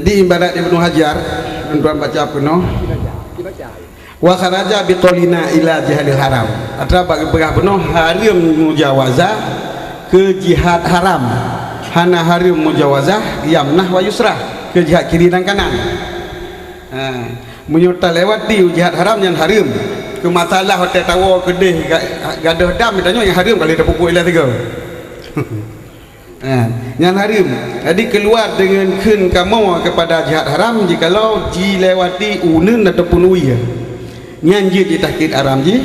Di ibarat Ibnu Hajar tuan baca penuh wa kharaja biqaulina ila jihadil haram atra bagi penuh haram mujawazah ke jihad haram hana haram mujawazah yamnah wa yusrah ke jihad kiri dan kanan menyuta lewat di jihad haram yang haram ke masalah hotel tawa kedih gadah dam ditanya yang haram kali dah pupuk ilah tiga yang haram. Jadi keluar dengan kun kamu kepada jihad haram jikalau dilewati unun ataupun uya yang ji ditakid haram ji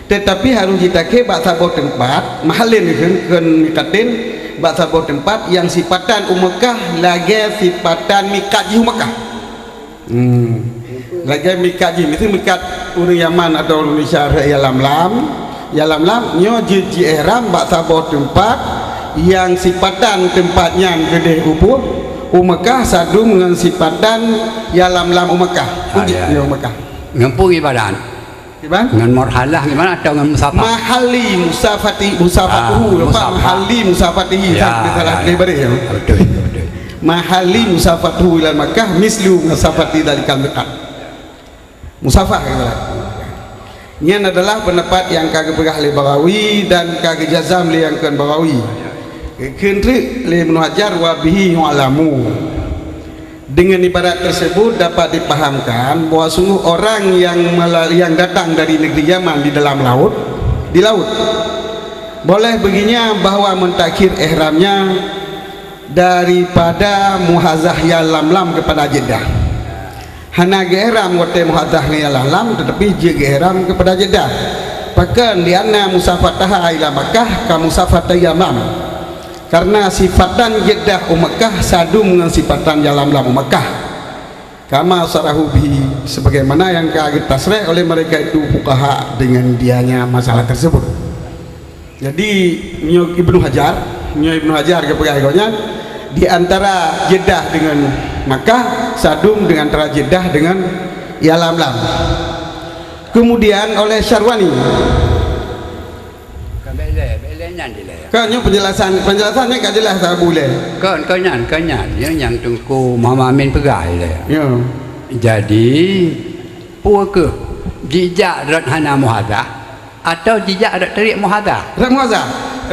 tetapi harus ditakid bak sabar tempat mahalin kun mikatin bak sabar tempat yang sifatan Mekah lagi sifatan mikat ji Mekah lagi mikat ji mesti mikat orang Yaman atau Indonesia ya lam nyo ji ihram bak sabar tempat yang sifatan tempatnya gede ubur Mekah sadum dengan sifatan yalam Mekah ya Mekah ngempu ibadah dengan marhalah gimana atau dengan musafah mahali musafatuhu mahali musafatihi betul mahali musafatuhu ila Mekah mislu musafati dalikal Mekah musafah ini adalah pendapat yang kagak pegah oleh Barawi dan kagak jazam oleh yang kan Barawi kentri oleh Ibnu Hajar wa bihi yu'lamu. Dengan ibarat tersebut dapat dipahamkan bahwa sungguh orang yang datang dari negeri Yaman di dalam laut boleh begini bahwa mentakhir ihramnya daripada muhazah ya lam kepada Jeddah hana ihram wate muhazah ya lam tetapi je ihram kepada Jeddah bahkan lianna musafataha ila Makkah ka musafata Yaman karena sifatan Jeddah Mekah sadum dengan sifatan jalan Mekah kama sarahu bihi sebagaimana yang kaget tasrih oleh mereka itu fuqaha dengan dianya masalah tersebut. Jadi Ibnu Hajar kepegahannya di antara Jeddah dengan Makkah sadum dengan antara Jeddah dengan Yalam. Kemudian oleh Syarwani kan penjelasannya kan jelas tak boleh kan yang tunggu Mama Amin pegai le ya jadi puaka jejak rat hana muhadzah atau jejak rat tarik muhadzah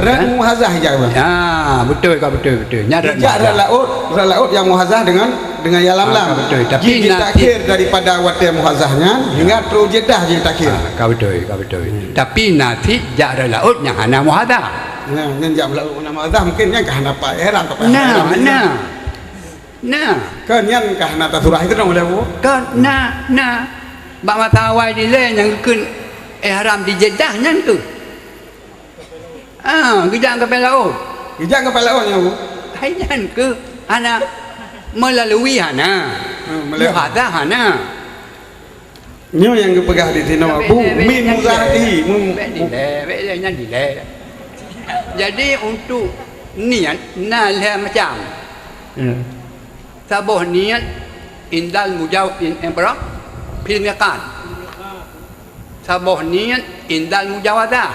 rat muhadzah ya betul nyarat jejak rat laut yang muhadzah dengan yalam betul tapi takhir daripada wate muhadzahnya hingga terus Jeddah jadi takhir betul tapi nanti jar laut yang hana muhadzah yang jam laut hana muhadzah mungkin yang kahana pa ihram kan yang kahana tasurah itu dong boleh kan bak matawai di le yang kun ihram di Jeddah nyan tu gejak ke laut nya bu haian ke ana melalui hana muhadzah hana nyo yang kepegah di sini bu min muzahati jadi untuk niat nalah macam sabuh niat indal mujawab emperor fil miqat sabuh niat indal mujawadah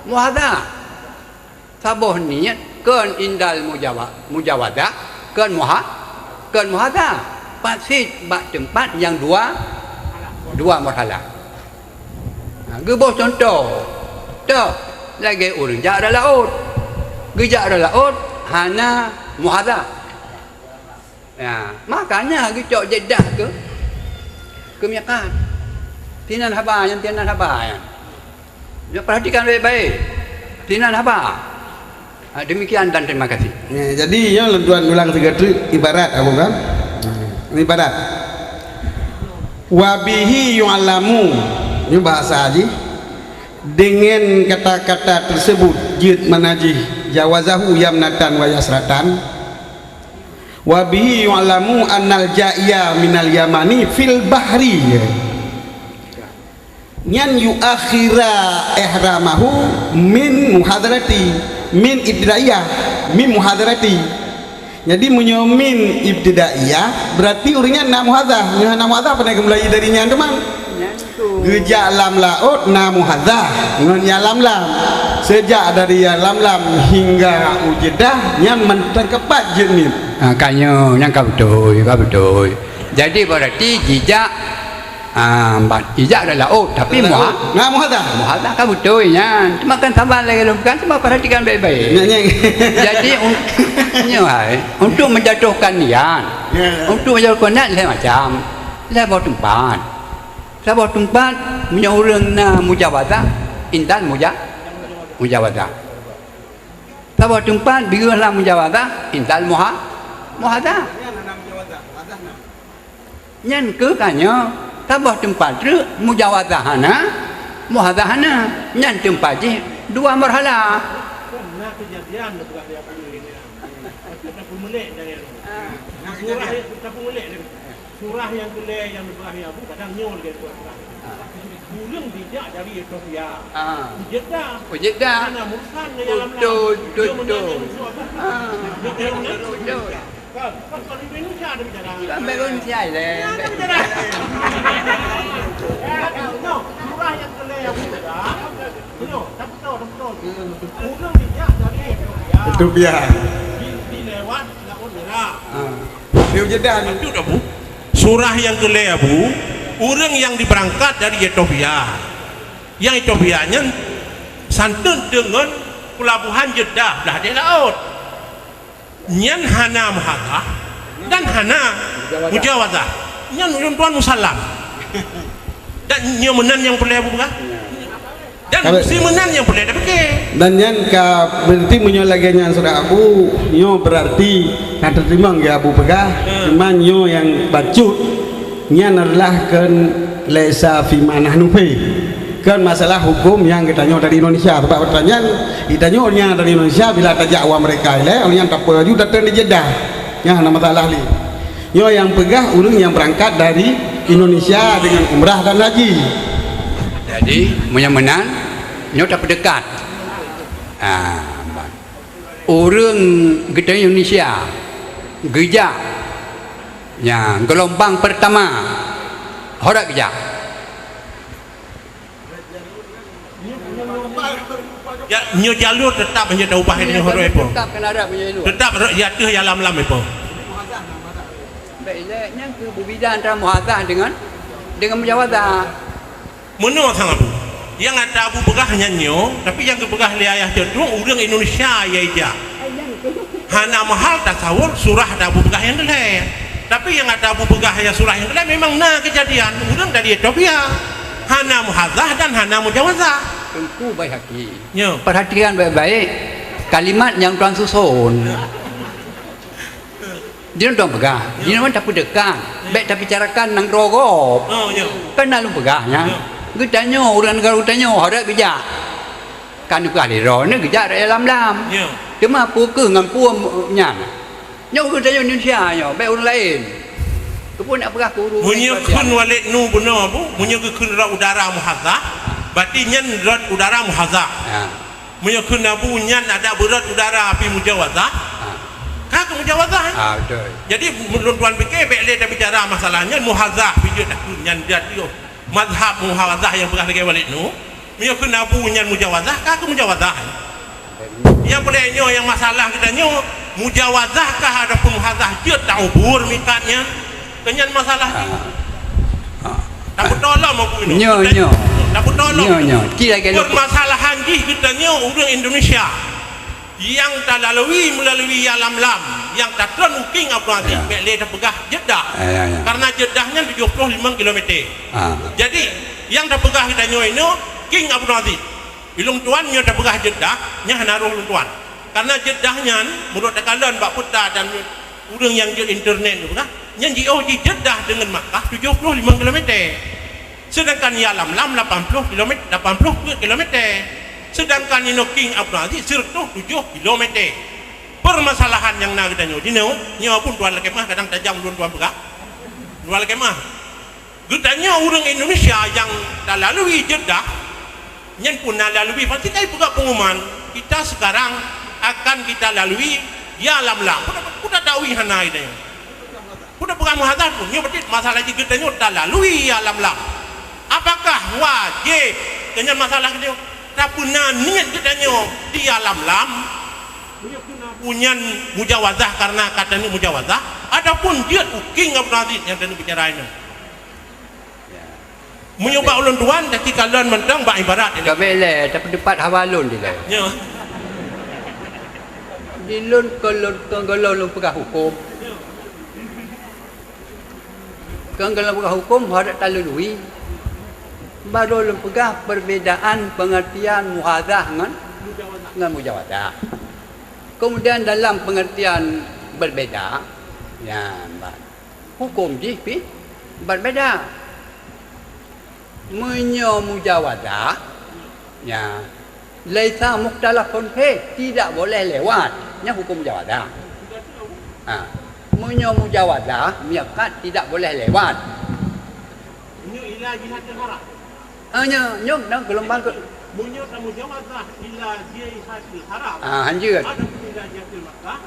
muhadzah sabuh niat kan indal mujawadah kan muhadzah pasti bak tempat yang dua marhalah gebos contoh dah lagi orang jauh laut gejak laut hana muhadzah makanya gejak Jeddah ke miqat tinan haba ya perhatikan baik-baik tinan haba demikian dan terima kasih jadi yang lentuan ulang tiga ibarat apa kan ibarat wabihi yu'lamu ini bahasa haji dengan kata-kata tersebut jid manajih jawazahu yamnatan wa yasratan wabihi yu'lamu annal ja'ya minal yamani fil bahri nyan yuakhira ihramahu min muhadarati min ibtidaiyah min muhadarati jadi menyomin ibtidaiyah berarti urinya na muhadzah pada mulai darinya teman gejak lam laut na muhadzah ngon ya lam sejak dari lam-lam hingga Jeddah yang menterkepat jenis. Kanyo yang kau betul. Jadi berarti jejak jejak adalah tapi muhadah kau betul nya. Cuma kan tambah lagi bukan cuma perhatikan baik-baik. Jadi untuk menjatuhkan niat, untuk menjatuhkan niat lain macam. Lepas tempat punya orang na mujawadah intan mujawadah. Lepas tempat bila lah mujawadah intan muhadah. Nyan ke kanyo tabah tempat tu mujawadahana muhadahana nyan tempat je dua marhala. Pernah kejadian dekat dia surah yang kelih yang berakhir Abu kadang nyol dia buat. Bulan tidak dari Ethiopia. Jeddah. Mana Mursan yang betul. Kan kalau Indonesia ada bicara. Sampai Indonesia le. Surah yang kelih Abu dah. Tak betul. Bulan tidak dari Ethiopia. Ethiopia. Dilewat laut Merah. Dia Jeddah ni. Itu Abu. Surah yang kelih Abu, orang yang diberangkat dari Ethiopia. Yang Ethiopianya santun dengan pelabuhan Jeddah dah di laut. Nyan hana muhadah dan hana mujawadah. Nyan tuan musallam. Dan nyomenan yang boleh Abu bukan? Dan musimenan yang boleh dah pakai. Dan yang berarti menyolaganya sudah Abu nyo berarti kan terima ke Abu pegah cuma nyo yang bacut nyan adalah kan lesa fi manah nufi kan masalah hukum yang kita nyo dari Indonesia sebab pertanyaan kita nyo dari Indonesia bila tajak awam mereka yang tak perlu datang di Jeddah yang nama masalah ni nyo yang pegah ulun yang berangkat dari Indonesia dengan umrah dan haji. Jadi menyamanan nyo tak dekat. Orang kita Indonesia geja yang gelombang pertama horak geja. Ya nyo jalur tetap hanya tahu upah ini horak apa. Tetap kena ada punya jalur. Tetap ya tu yang lam-lam apa. Baiknya ke berbeza antara muhadah dengan mujawadah. Menurut sang Abu yang ada Abu begah nyanyo tapi yang kebegah liayah cenderung orang Indonesia ya ija hana mahal tasawur surah ada Abu begah yang geleh tapi yang ada Abu begah ya surah yang geleh memang kejadian orang dari Ethiopia hana muhadah dan hana mujawazah tentu baik haki nyo perhatikan baik-baik kalimat yang tuan susun dia tuan begah dia memang tak dekat baik tapi carakan nang rogop kan lalu begahnya kita nyo orang negara kita nyo ada kerja kan juga di rone kerja dalam cuma pukul dengan punya nyo kita nyo Indonesia nyo baik orang lain kepun nak perah guru munyo kun walid nu benar Bu munyo kun rat udara muhazzah berarti nyen rat udara muhazzah munyo kun Abu nyen ada berat udara api mujawazah kak mujawazah betul jadi menurut tuan fikir baik dia bicara masalahnya muhazzah video dah nyen dia mazhab muhawazah yang pernah lagi walid nu dia kena punya mujawazah kah mujawazah yang bolehnya yang masalah kita nyo mujawazah kah adapun muhawazah dia tak ubur mikatnya kenyan masalah ni tak betul lah mau ini nyo tak betul nyo permasalahan kita nyo orang Indonesia yang tak melalui alam-lam yang tak teruking apa nanti boleh terpegah Jeddah karena Jeddahnya 75 km jadi yang terpegah kita nyo ini King Abu Nazi ilung tuan nyo terpegah Jeddah nya naruh ilung tuan karena Jeddahnya menurut tekalan Mbak Putra dan orang yang di internet itu kan yang jauh di Jeddah dengan Makkah 75 km sedangkan di alam-lam 80 km sedangkan ini King Abdul Aziz sertuh 7 km permasalahan yang nak kita nyo nyo pun tuan lekemah kadang tajam tuan bergerak tuan lekemah kita nyo orang Indonesia yang dah lalui Jeddah yang pun dah lalui pasti kaya buka pengumuman kita sekarang akan kita lalui ya lam-lam sudah tahu hana kita nyo sudah bukan muhadar pun nyo berarti masalah kita nyo dah lalui ya lam-lam apakah wajib dengan masalah kita ataupun niat katanya di alam lam punya mujawazah karena katanya mujawazah adapun dia uking Abdul Aziz yang tadi bicara ini menyubak ulun tuan tapi kalian mentang bak ibarat ini kabele tapi depan hawalun dia ya dilun kalau lu pegang hukum kalau pegang hukum harus talului baru lu pegang perbezaan pengertian muhadzah dengan mujawazah. Kemudian dalam pengertian berbeza, ya, hukum jipi berbeda. Menyo mujawazah, ya, laisa mukhtalafun fi, tidak boleh lewatnya hukum mujawazah. Menyo mujawazah, miakat tidak boleh lewat. Menyo ila jihatil haram. Nyok dan gelombang ke Menyo mujawazah ila jihatil haram. Hanjir. Ada ila jihatil Makkah.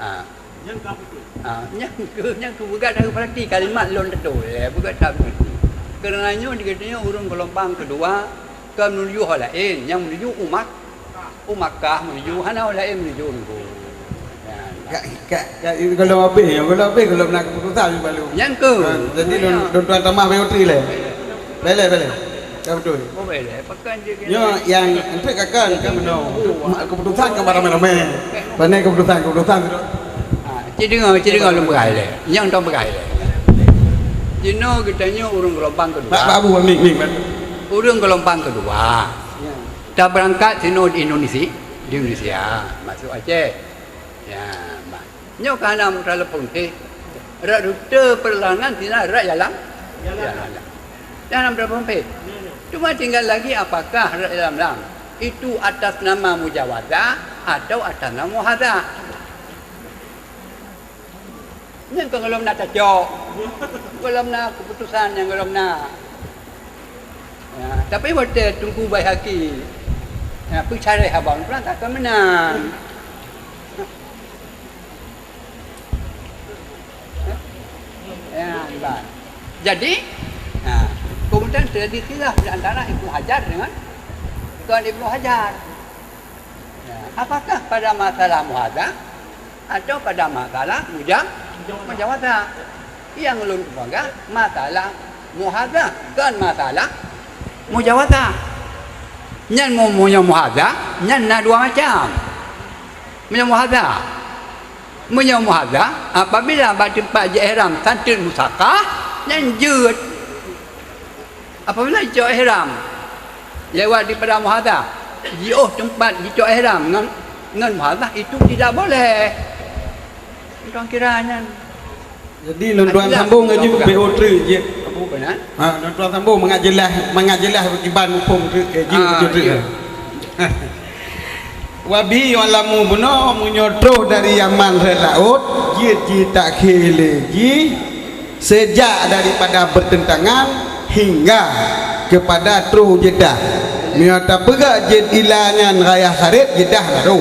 Yang betul. Yang bukan dari perhati kalimat lon betul bukan tak betul. Kerananya dikatanya urung gelombang kedua ke menuju hal lain yang menuju Makkah menuju hana lain menuju Nunggu. Kalau kalau nak keputusan baru. Yang ke. Jadi don tuan tamah beotri le. Bele. Kau betul. Oh boleh. Pakai dia. Yo yang entah kakak kan meno. Keputusan ke ramai-ramai. Pandai keputusan tu. Jadi dengar lu berai. Yang dong berai. Jino kitanya urung gelombang kedua. Pak Abu ming. Urung gelombang kedua. Kita berangkat sino di Indonesia, masuk Aceh. Ya, nyo kana mutala ponte. Rute perlangan tina rak jalan. Dalam berapa ponte? Cuma tinggal lagi apakah rak jalan itu atas nama mujawazah atau atas nama muhadzah. Yang kalau nak cocok, kalau nak keputusan yang kalau nak. Ya, tapi waktu tunggu baik haki, ya, percaya habang pun tak akan menang. Ya, baik. Jadi, kemudian terjadi khilaf di antara Ibnu Hajar dengan Ibnu Hajar. Ya, apakah pada masalah muhadzah atau pada masalah mujawazah? Yang ulun kebaga masalah muhadzah kan masalah mujawazah. Nyan punya muhadzah, nyan na dua macam. Punya muhadzah apabila tempat ihram santul musakah nyan jut. Apabila jut ihram lewat di pada muhadzah, jauh tempat jut ihram dengan muhadzah itu tidak boleh. Orang kiranya. Jadi tuan sambung ngaji BO3 je. Apa benar? Tuan sambung mengajelah iban hukum tu je. Wabi walamu buno munyotro dari Yaman ke laut, ji tak khilji sejak daripada bertentangan hingga kepada Truh Jeddah. Miata pegak jed ilangan raya kharit Jeddah lalu.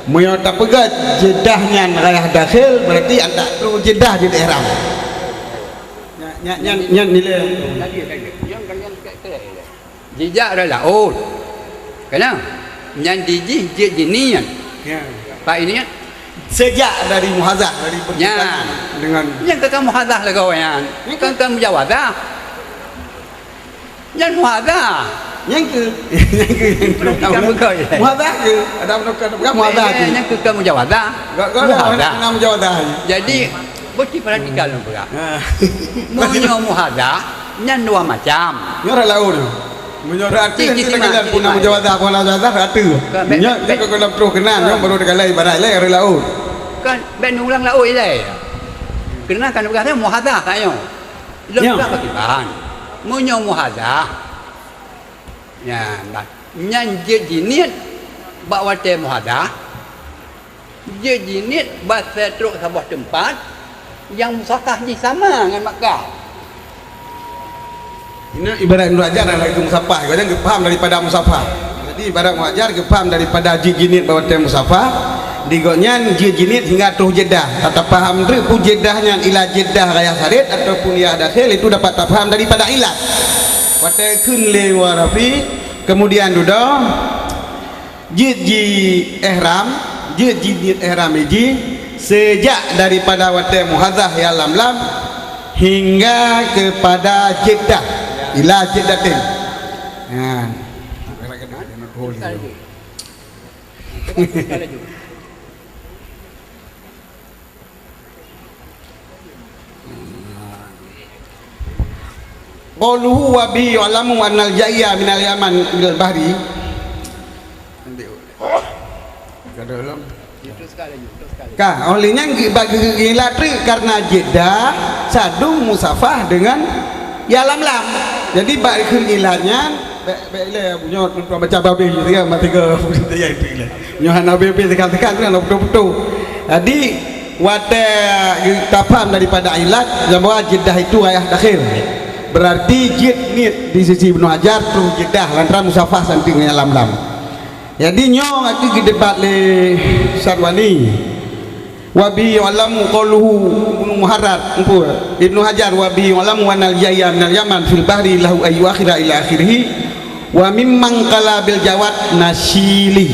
Miata pegak Jeddahnya raya dakhil berarti anda Truh Jeddah jadi ihram. Nyan nilai. Yang kalian kata jejak dah laut. Kenapa? Yang dijih jinian. Ya. Pak ini Sejak dari muhadzah dari pertentangan dengan yang kakak muhadzah lah kau yang kakak mujawazah. Yang muhadzah. yang ke Bukan betul je. muhadzah ke ada bukan muhadzah tu. Yang kakak mujawazah. Muhadzah nama muhadzah. Jadi mesti perhatikan lu berak. Ha. Munyo muhadzah yang dua macam. Nyora laut. Menyora arti kita kena punya muhadzah pun muhadzah rata. Nya kalau terus kenal yang baru dekalai barai lai hari laut. Kan ben ulang laut je. Kena kan berkata muhadzah kayo. Lepas bagi bahan. Munyo muhadzah. Ya, nyan je jinit bawa te muhadzah. Je jinit bahasa teruk sebuah tempat yang musakah ni sama dengan Makkah. Ini ibarat muajar lagi musafah. Kau jangan faham daripada musafah. Jadi ibarat muajar faham daripada jinit bawa te musafah. Digonyan jinit hingga Truh Jeddah. Tak faham tu Jeddahnya ila Jeddah raya kharit ataupun ya dakhil itu dapat tak faham daripada ilat. Waktu kun lewarafi kemudian duda ji ihram ji ihram ji sejak daripada wate muhadzah ya lam hingga kepada Jeddah ila Jeddatin. Qauluhu wa bi ya'lamu annal jayya minal yaman ilal bahri. Kah olehnya bagi gilatri karena Jeddah sadung musafah dengan ya lam. Jadi bagi gilatnya bele punya baca babi gitu ya mati ke ya itu. Nyohana babi tekan-tekan kan betul-betul. Jadi wate tapam daripada ilat bahwa Jeddah itu ayah dakhil. Berarti jid nit di sisi Ibnu Hajar tu Jeddah lantaran musafah sampingnya lam. Jadi nyong aku debat le Sarwani wabi ya'lamu qauluhu muharrar Ibnu Hajar wabi ya'lamu anal jayya minal yaman fil bahri lahu ayu akhira ila akhirih wa mimman qala bil jawad Nasili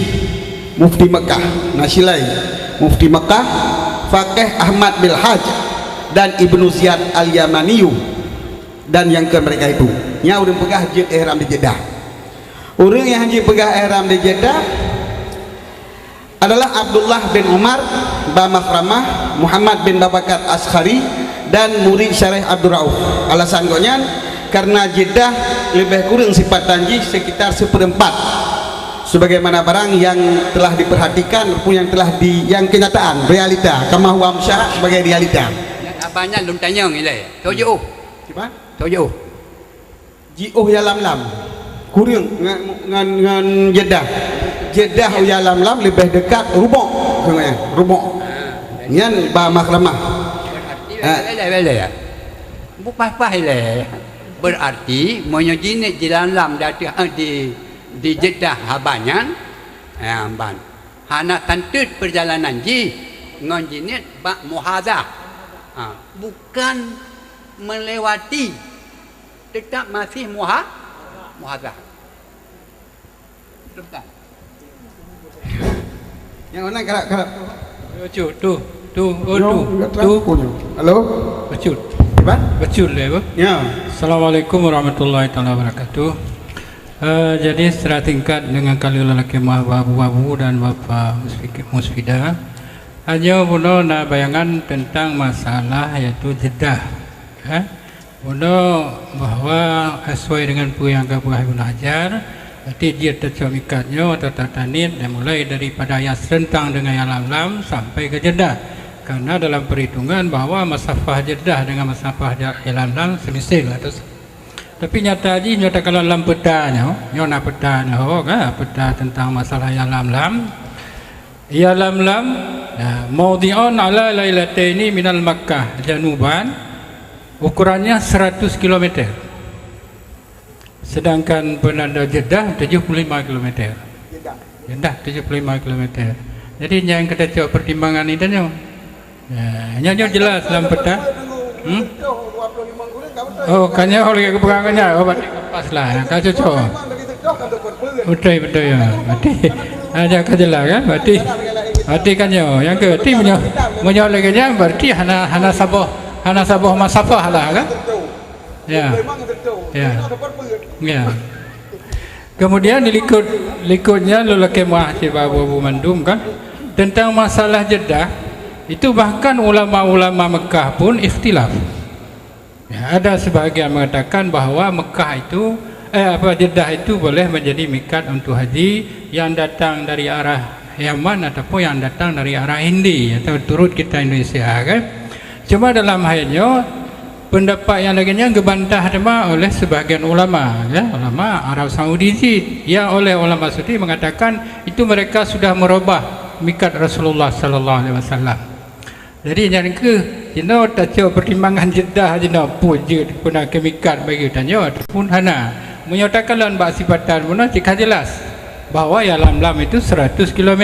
mufti Mekah Nasilai mufti Mekah Faqih Ahmad bil Haj dan Ibnu Ziyad al-Yamaniyu dan yang ke mereka itu nya udah pegah jid ihram di Jeddah. Orang yang haji pegah ihram di Jeddah adalah Abdullah bin Umar ba Makhramah Muhammad bin Babakar Askhari dan murid Syarih Abdul Rauf. Alasan konyan karena Jeddah lebih kurang sifat tanji sekitar 1/4 sebagaimana barang yang telah diperhatikan maupun yang telah yang kenyataan realita kama huwa musyarak sebagai realita. Abangnya lum tanya ngilai tojo Siapa? tojo jiuh ya lam kurang ngan Jeddah ya lam lebih dekat Rubok katanya Rubok nyan ba Makhramah bele ya bukan le berarti menyojine jalan lam di Jeddah habanyan ban hana tantut perjalanan ji ngonjinit ba muhadzah bukan melewati tetap masih muhadzah betul. Yang mana kerap tu. Halo Becut. Apa? Becut le apa? Ya. Assalamualaikum warahmatullahi taala wabarakatuh. Jadi secara tingkat dengan kali lelaki Abu dan Bapak Musfida hanya puno nak bayangan tentang masalah yaitu Jeddah. Puno bahwa sesuai dengan yang Gabah Ibnu Hajar, berarti dia tercomikatnya atau tatanit dan mulai daripada yang serentang dengan yang lam sampai ke Jeddah. Karena dalam perhitungan bahwa masafah Jeddah dengan masafah lam semisil atau tapi nyata aja nyata kalau dalam petanya, nyona petanya, peta tentang masalah yang lam maudhi'un ala lailataini minal Makkah januban ukurannya 100 km. Sedangkan penanda Jeddah 75 km. Jeddah 75 km. Jadi yang kita coba pertimbangan itu nyo jelas dalam peta. Oh, kanya oleh kepegangannya. Oh, berarti pas lah. Kau cocok. Betul ya. Berarti ada kejelas kan? Berarti kanya yang ke tim menyo lagi nya berarti hana sabah masafah lah kan? Ya. Kemudian likutnya lelaki Muhammad Abu Mandum kan tentang masalah Jeddah itu bahkan ulama-ulama Mekah pun ikhtilaf. Ya, ada sebahagian mengatakan bahwa Mekah itu Jeddah itu boleh menjadi mikat untuk haji yang datang dari arah Yaman ataupun yang datang dari arah Hindi atau turut kita Indonesia kan. Cuma dalam halnya pendapat yang lainnya gebantah oleh sebahagian ulama ya, ulama Arab Saudi yang oleh ulama Saudi mengatakan itu mereka sudah merubah mikat Rasulullah sallallahu alaihi wasallam. Jadi yang ke jino tak cuba pertimbangan Jeddah jino puji pun ke mikat bagi tanya pun hana menyatakan dalam bab sifatan pun jika jelas bahwa ya lam itu 100 km.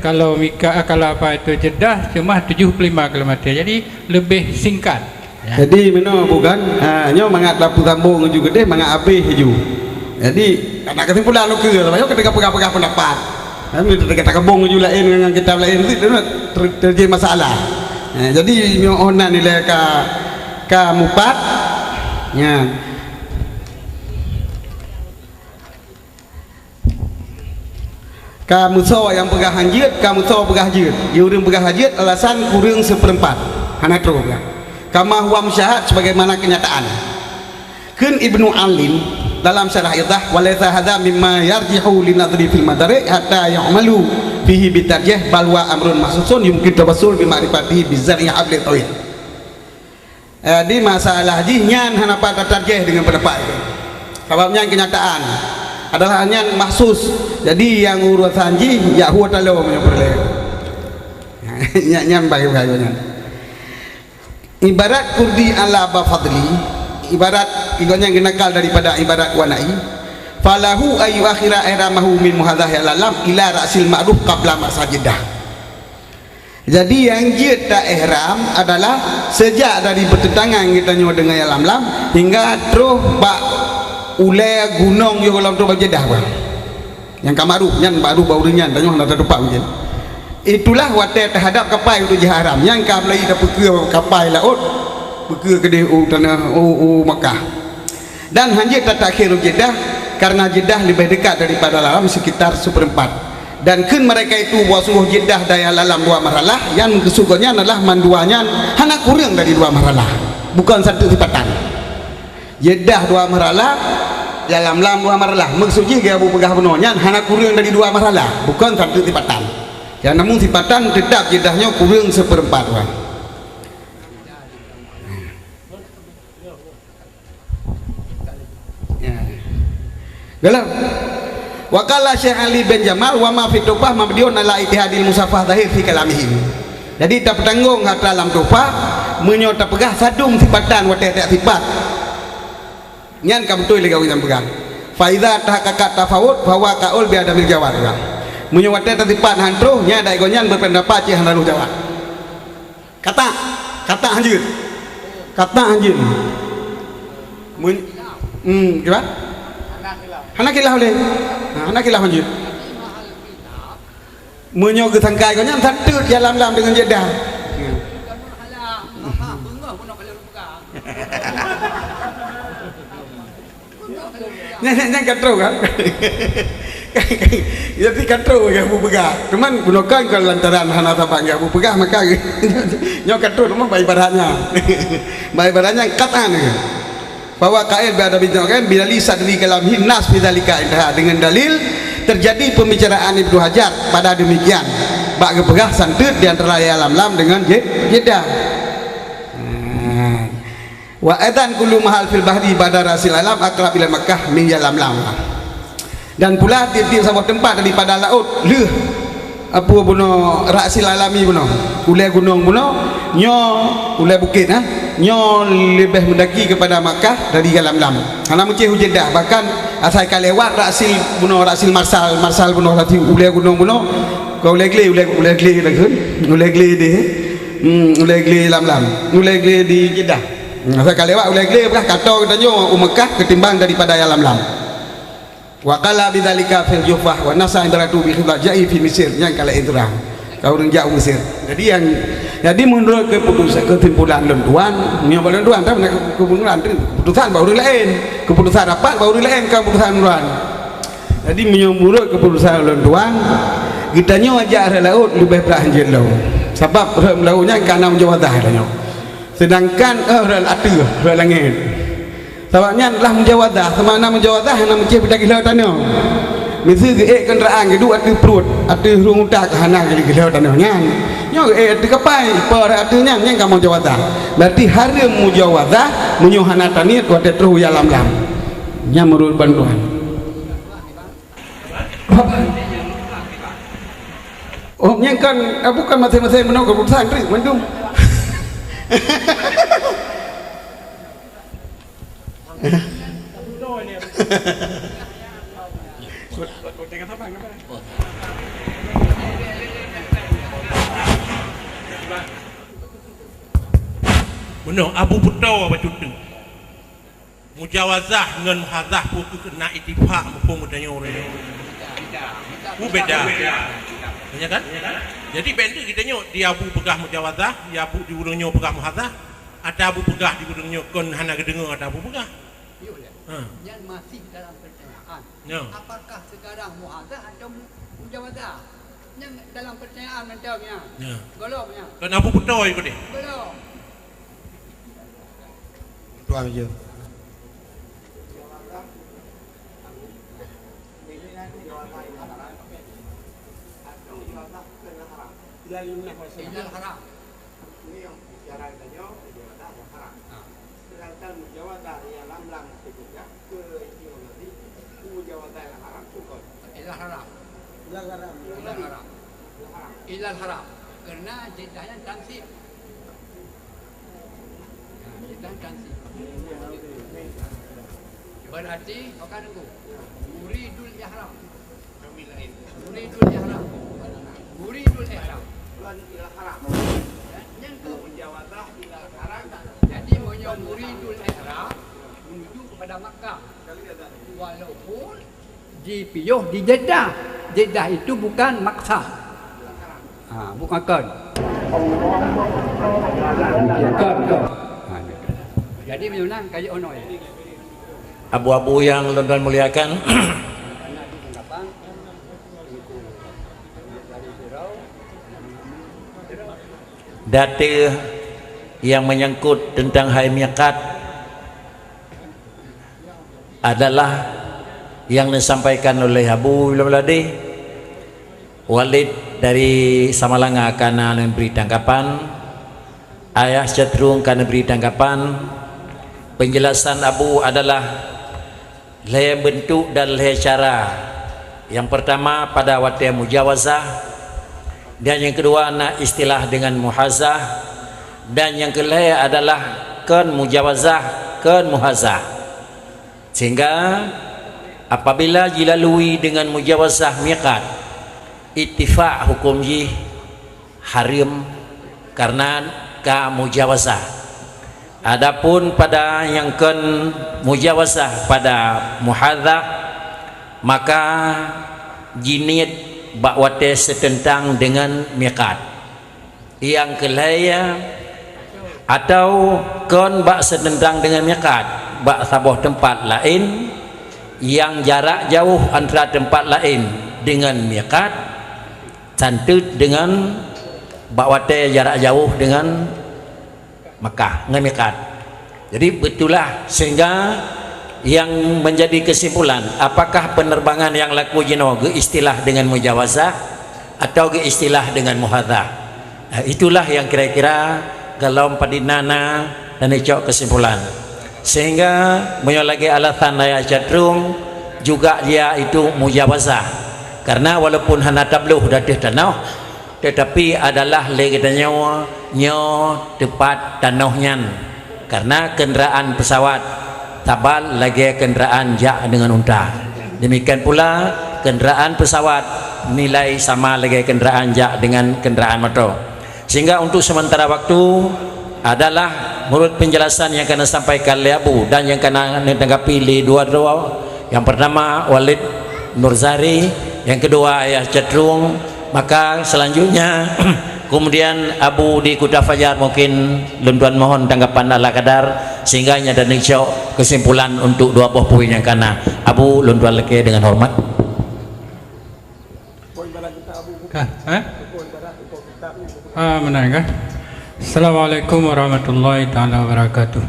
Kalau apa itu Jeddah cuma 75 km. Jadi lebih singkat. Ya. Jadi mana bukan nyo mangat lapu tambung juga deh mangat habis ju. Jadi karena kesimpulan lu ke lah ketika pegang pendapat kami kata kebong juga lain dengan kitab lain itu terjadi masalah. Jadi nyohonan nilai ka mupat nya ka muso yang pegang hanjit ka muso pegang hanjit urang pegang hanjit alasan kurang seperempat hana tro kama huwa musyahat sebagaimana kenyataan. Kun Ibnu Alim dalam syarah idah walaysa hadza mimma yarjihu linadri fil madari hatta ya'malu fihi bitarjih bal wa amrun mahsusun yumkin tawassul bi ma'rifatihi bizar'i habli tauhid. Di masalah nyan hanapan tarjih dengan pendapat itu. Sebabnya kenyataan adalah nyan mahsus. Jadi yang urusan ji ya huwa taala menyebutnya. Nyan bagi-baginya. Ibarat kurdi ala bafadli ibarat igonya ginakal daripada ibarat wanai falahu ayu akhira iramahu min muhadhah alam ila rasil ma'ruf qabla masajidah. Jadi yang kita ihram adalah sejak dari bertentangan kita nyo dengan alam lam hingga terus bak ulai gunung yo dalam tu bajedah bang yang kamaru nyan baru nyan tanyo hendak terdepak mungkin itulah watai terhadap kapal itu haram yang kablai dah pekeur kapal laut pekeur ke tanah Makkah dan hanya takhir Jeddah karena Jeddah lebih dekat daripada alam sekitar seperempat dan kun mereka itu wasuh Jeddah daya alam 2 marhalah yang kesungguhnya adalah manduanya hanya kurang dari 2 marhalah bukan satu tipatan. Jeddah 2 marhalah dalam 2 marhalah maksudnya dia Abu Pegah benarnya hanya kurang dari 2 marhalah bukan satu tipatan ya, namun tipatan tetap Jeddahnya kurang seperempat bang. Galam wakala Syekh Ali bin Jamal wa ma fi tufah mabdiun ala ittihadil musafah zahir fi kalamihi. Jadi tak bertanggung hatta dalam tufah menyota pegah sadung sifatan wa tak sifat nyan ka betul lagi orang pegang fa iza tahaqqa tafawut fa huwa qaul bi adamil jawab kan menyota sifat hantro nya dai gonyan berpendapat ci handalu jawab kata anjir gimana anak kilah oleh anak kilah lanjut menyok ke tangkai kau nyam satu jalan dengan Jeddah nyanyi katro kan jadi katro ya Abu Pegah cuman gunakan kalau lantaran hana tapak ya Abu Pegah maka nyok katro cuma bayi badannya katan bahwa kain berada bincang bila lisan di kalam hinnas bidzalika indah dengan dalil terjadi pembicaraan Ibnu Hajar pada demikian bak kepegah santut di antara alam lam dengan Jeddah wa aidan kullu mahal fil bahri pada rasil alam aqrab ila Makkah min alam lam dan pula tiap-tiap sebuah tempat daripada laut apa buno rasil alami buno ulai gunung buno nyo ulai bukit nyo lebih mendaki kepada Makkah dari alam lam karena mungkin Jeddah bahkan asal lewat rasil buno rasil marsal buno lati ulai gunung buno kau ulai gli lam ulai gli di Jeddah asal lewat ulai gli belah kata katanya Makkah ketimbang daripada alam lam wa qala bidzalika fil Jufah wa nasa indaratu bi khidajai fi Mesir yang kala intrah kau orang jauh Mesir. Jadi menurut kesimpulan lenduan tapi keputusan baru lain keputusan rapat baru lain keputusan lenduan. Jadi menurut keputusan lenduan kitanya wajah laut lebih beranjir laut sebab lautnya karena menjawadah katanya sedangkan atu langit sebabnya adalah menjawadah semana menjawadah hanya mencih pada gila tanah misal kenderaan gitu atu perut atu rung utak hana gila tanah nyo atu kapai per atunya yang kamu jawadah berarti haram mujawadah menyuhana tanit wate terus ya lam nya menurut bantuan oh yang kan bukan masing-masing menang keputusan mendung Benar Abu Buddha apa cutu mujawazah dengan muhazah pun kena ittifaq mumpung mudanya orang beda ya kan. Jadi benda kita nyok dia abu pegah mujawazah, dia abu di urangnya pegah muhazah, ada abu pegah di urangnya kon hana kedengar ada abu pegah. Yang masih dalam pertanyaan. Ya. Apakah sekarang muhazah atau mujawazah? Yang dalam pertanyaan menjawabnya. Ya. Golongnya. Kan abu petoy ko deh. Golong. Tuan je. Ilal haram. Ini yang bicara tanya mujawazah yang haram. Sedangkan mujawazah yang lam juga ke nanti mujawazah yang haram cukup. Ilal haram. Ilal haram. Ilal haram. Ilal haram. Karena jedahnya tansib. Jedah tansib. Berarti akan tunggu. Muridul ihram. Muridul ihram. Muridul ihram. Ilal haram. Yang ke Mujawazah ilal haram. jadi muridul ihram menuju kepada Makkah. Walaupun dipiyuh di Jeddah. Jeddah itu bukan Makkah. Bukan kan. Jadi menunang kayak ono ya. Abu-abu yang tuan-tuan muliakan, data yang menyangkut tentang hari miqat adalah yang disampaikan oleh Abu Lamladi Walid dari Samalanga akan memberi tanggapan, Ayah cenderung akan memberi tanggapan. Penjelasan Abu adalah lain bentuk dan lain cara. Yang pertama pada waktu mujawazah, dan yang kedua nak istilah dengan muhazah, dan yang kelima adalah kan mujawazah, kan muhazah. Sehingga apabila dilalui dengan mujawazah miqat, ittifaq hukum ji haram karena ka mujawazah. Adapun pada yang kan mujawazah pada muhadzah, maka jinit bakwate setentang dengan miqat. Yang kelaya atau kan bak setentang dengan miqat, bak sabuh tempat lain yang jarak jauh antara tempat lain dengan miqat, cantut dengan bakwate jarak jauh dengan Mekah dengan miqat. Jadi betullah sehingga yang menjadi kesimpulan apakah penerbangan yang laku jino ke istilah dengan mujawazah atau ke istilah dengan muhadzah. Itulah yang kira-kira kalau padinana dan icok kesimpulan. Sehingga menyolagi alasan saya cenderung juga dia itu mujawazah. Karena walaupun hana tabluh datih tanah, tetapi adalah legitanya nyo tepat tanahnya, karena kenderaan pesawat tabal lagi kenderaan jak dengan unta. Demikian pula kenderaan pesawat nilai sama lagi kenderaan jak dengan kenderaan motor. Sehingga untuk sementara waktu adalah menurut penjelasan yang kena sampaikan oleh Abu dan yang kena ditanggapi oleh dua-dua. Yang pertama Walid Nurzari, yang kedua Ayah Cenderung. Maka selanjutnya kemudian Abu di Kuta Fajar mungkin tuan mohon tanggapan ala kadar sehingga nyada ningsyo kesimpulan untuk dua buah poin yang kana. Abu tuan leke dengan hormat. Menang kan? Assalamualaikum warahmatullahi taala wabarakatuh.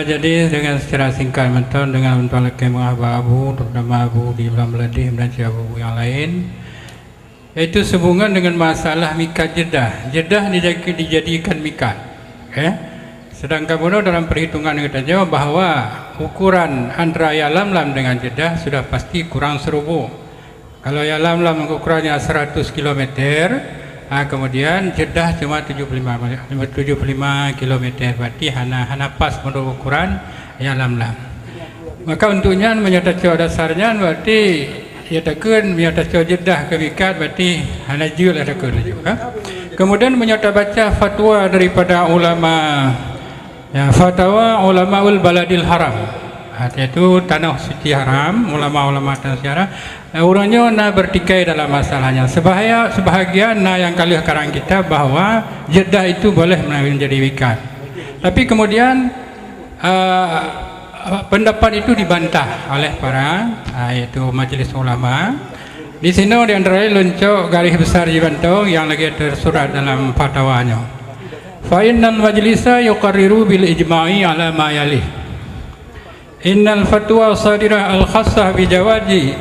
Jadi dengan secara singkat menton dengan tuan leke Abu terutama Abu di Lamladi dan Abu yang lain, itu sehubungan dengan masalah mikat Jeddah. Jeddah dijadikan mikat. Sedangkan dalam perhitungan katanya bahawa ukuran antara Yalamlam dengan Jeddah sudah pasti kurang 1000. Kalau Yalamlam ukurannya 100 km, kemudian Jeddah cuma 75 km. Berarti hana pas menurut ukuran Yalamlam. Maka untuknya menyatakan dasarnya berarti ia takkan menyatakan Jeddah ke mikat berarti hana jul ada juga. Kemudian menyatakan baca fatwa daripada ulama Ya, fatwa ulamaul baladil haram. Yaitu tanah suci haram, ulama-ulama tanah suci haram. Orangnya nak bertikai dalam masalahnya. Sebahagian yang kali sekarang kita bahawa Jeddah itu boleh menjadi wikat. Tapi kemudian pendapat itu dibantah oleh para yaitu majelis ulama. Di sini di antara loncok garis besar dibantah yang lagi tersurat dalam fatwanya. Fa innal majlisa yuqarriru bil ijma'i ala ma yalih. Innal fatwa sadirah al-khassah bijawazi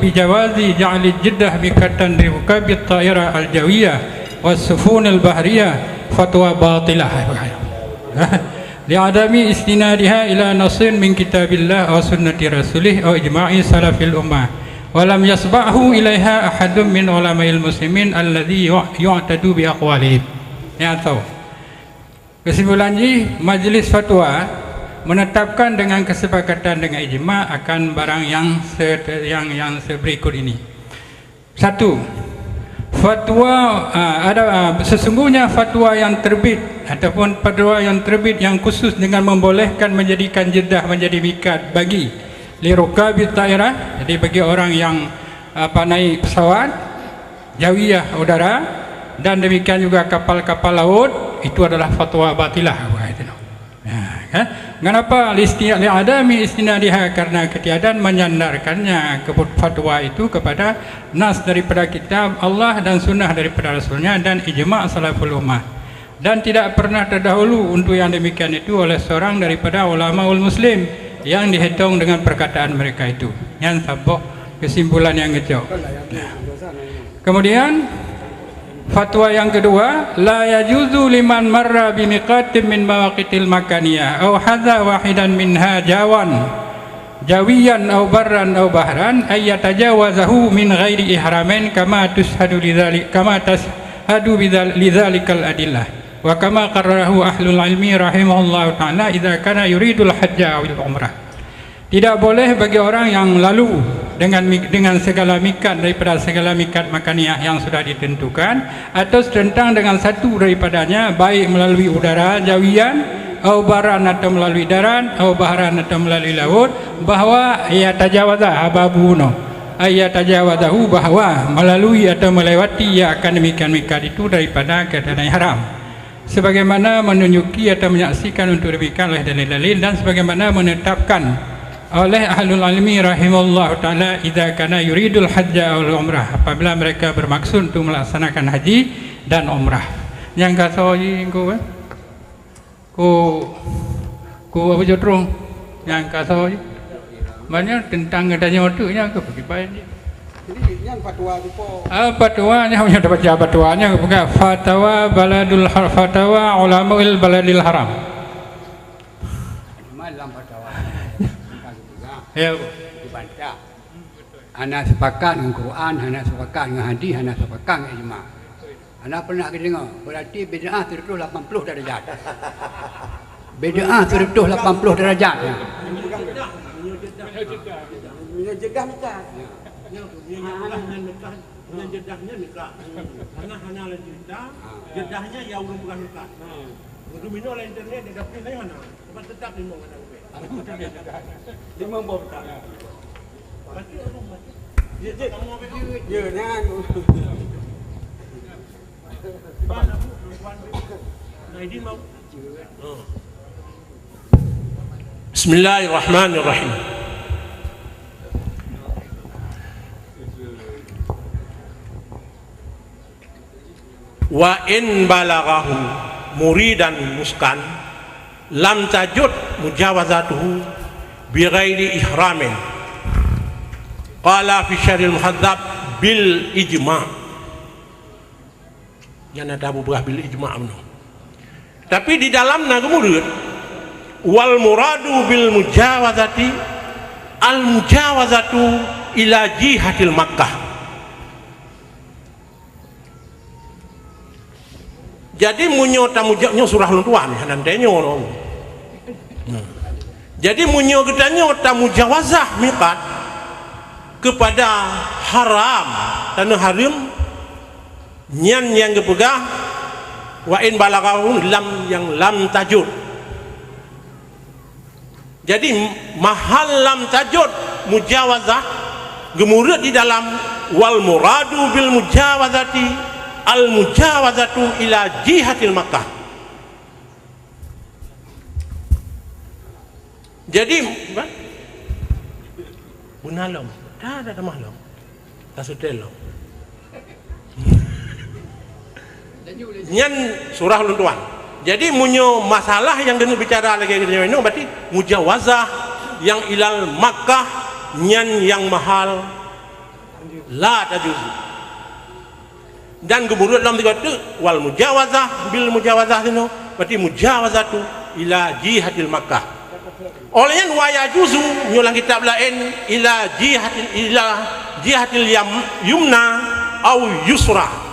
ja'li Jeddah mikatan rukabit ta'irah al-jawiyah was sufun al-bahriyah fatwa batilah. Li'adami istinadiha ila nasin min kitabillah wa sunnati rasulih wa ijma'i salafil ummah wa lam yasba'hu ilaiha ahadun min ulama'il muslimin alladhi yu'tadu bi aqwalihim. Ya tahu. Kesimpulan ini, majlis fatwa menetapkan dengan kesepakatan dengan ijma' akan barang yang berikut ini. Satu, fatwa sesungguhnya fatwa yang terbit ataupun fatwa yang terbit yang khusus dengan membolehkan menjadikan Jeddah menjadi mikat bagi lirukabit ta'irah, jadi bagi orang yang naik pesawat jawiyah udara dan demikian juga kapal-kapal laut, itu adalah fatwa batilah. Kenapa li'adami istinadiha? Karena ketiadaan menyandarkannya fatwa itu kepada nas daripada kitab Allah dan sunnah daripada Rasulnya dan ijma' salaful ummah, dan tidak pernah terdahulu untuk yang demikian itu oleh seorang daripada ulamaul muslim yang dihitung dengan perkataan mereka itu. Yang sabuk kesimpulan yang kecil. Kemudian fatwa yang kedua, la yajuzu liman marra bi miqatin min mawaqitil makaniyah aw hadza wahidan minha jawiyan aw barran aw bahran ay yatajawazahu min ghairi ihramin kama tashhadu lidzalikal adillah wa kama qarrarahu ahlul ilmi rahimahullahu taala idza kana yuridul hajja aw umrah. Tidak boleh bagi orang yang lalu dengan segala mikat daripada segala mikat makaniyah yang sudah ditentukan atau tentang dengan satu daripadanya, baik melalui udara jawian atau baran atau melalui darat atau baharan atau melalui laut, bahwa ia tajawazah ababuno ayat tajawadahu, bahwa melalui atau melewati ia akan demikian mikat itu daripada keadaan yang haram, sebagaimana menunjuki atau menyaksikan untuk demikian oleh dalil-dalil dan sebagaimana menetapkan oleh ahlul ilmi rahimahullah ta'ala idza kana yuridul hajja wal umrah, apabila mereka bermaksud untuk melaksanakan haji dan umrah. Yang kata ko apa jotrong yang kata banyak tentang adanya waktu yang ke bagaimana. Jadi yang fatwa itu fatwanya hanya dapat jabat fatwanya bukan fatwa baladul fatwa ulamaul baladil haram. Ya, dibaca. Anak sepakat dengan Quran, anak sepakat dengan hadis, anak sepakat dengan ijma'. Anak pernah kita dengar, berarti bid'ah 180 darjat. Bid'ah 180 darjat. Minyak Jeddah nikah. Dengan Jeddahnya nikah. Karena hanya lain Jeddah, Jeddahnya ya bukan nikah. Rumino oleh internet dia dapat dari mana? Sebab tetap di mana UB. Di mana bom tak? Ya, jangan. Bismillahirrahmanirrahim. Wa in balaghahu muridan muskan lam tajud mujawazatuhu bi ghairi ihramin. Qala fi syaril muhadzab bil ijma'. Yang ada buah bil ijma' benar. Tapi di dalamnya kemudian wal muradu bil mujawazati al mujawazatu ila jihatil Makkah. Jadi munyo tamujaknya surah luntuan nantinya orang. Jadi munyo gedanyo tamujawazah miqat kepada haram tanah haram nyan yang kepegah wa in balaghahu lam yang lam tajud Jadi mahal lam tajud mujawazah gemurut di dalam wal muradu bil mujawazati al mujawazatu ila jihatil Makkah. Jadi bunalom dah ada mahlum tasutelo nyan surah luntuan. Jadi munyo masalah yang kena bicara lagi kita ini berarti mujawazah yang ilal Makkah nyan yang mahal la tajuz. Dan kemudian dalam tiga itu wal mujawazah bil mujawazah itu berarti mujawazatu ila jihadil Makkah. Oleh yang waya juzu nyulang kitab lain ila jihatil yumna au yusra.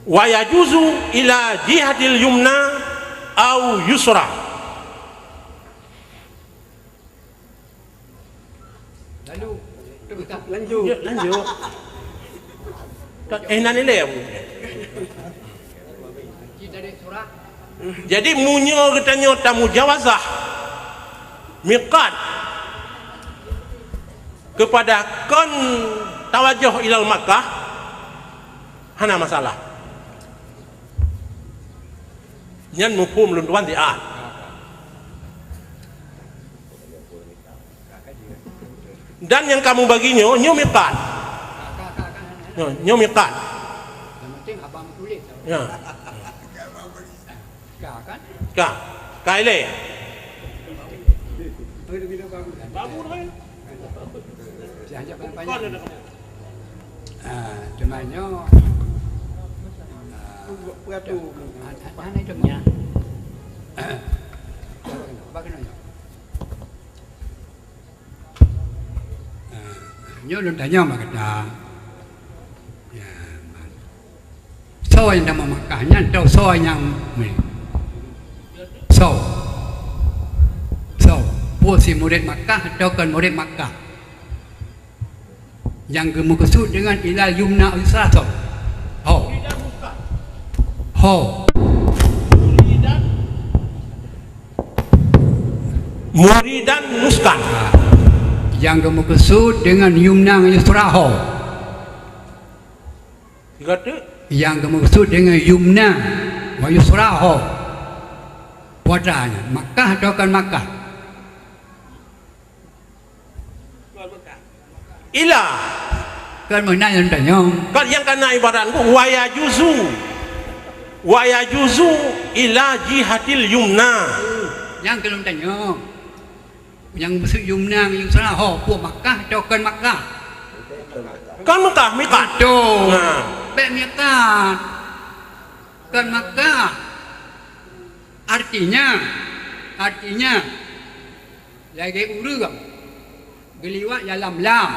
Wa yajuzu ila jihadil yumna au yusra. Lanjut. Enak ni le. Jadi munyo katanya tamu jawazah miqat kepada kon tawajuh ilal Makkah hana masalah. Nyan mufhum lunduan di a. Dan yang kamu baginya nyomikan. Nyomikan. Ya. Ka. Kaile. Cumanya mana hidupnya? Nhớ luôn tanya mak kata, ya, so yang dah makannya, tau so yang ni, so, posisi murid Makkah atau kan murid Makkah, yang bermaksud dengan ilal yumna usraso, Muridan nuskan. Yang bermaksud dengan yumna yusraho. Yang bermaksud dengan yumna wa yusraho. Wadahnya Makkah atau kan Makkah? Ila. Kan mana yang tanya? Kan yang kena ibaratku wa yajuzu ila jihatil yumna. Yang kena tanya. Yang maksud yumna yusraho puak Makkah atau kan Makkah? Kan Makkah mikat. Betul. Baik mikat. Kan Makkah. Artinya lagi urang geliwat dalam lam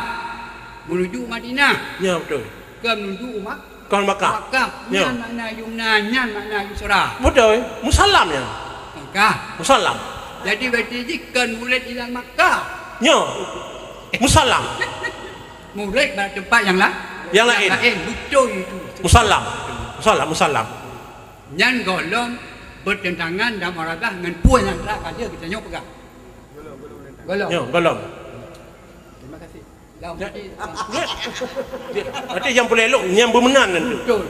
menuju Madinah. Ya betul. Kan menuju Kan Makkah. Ya. Nyan makna yumna, nyan makna yusra. Betul. Musallam ya. Makkah. Musallam. Jadi berarti kan murid ilal Makkah. Ya. Musallam. Murid pada tempat yang lain. Yang lain. Betul itu. Musallam. Nyan golong bertentangan dalam aradah dengan puan yang telah kaja kita nyok pegang. Golong. Ya, golong. Terima kasih. Dah Berarti yang boleh elok yang bermenan tu. betul.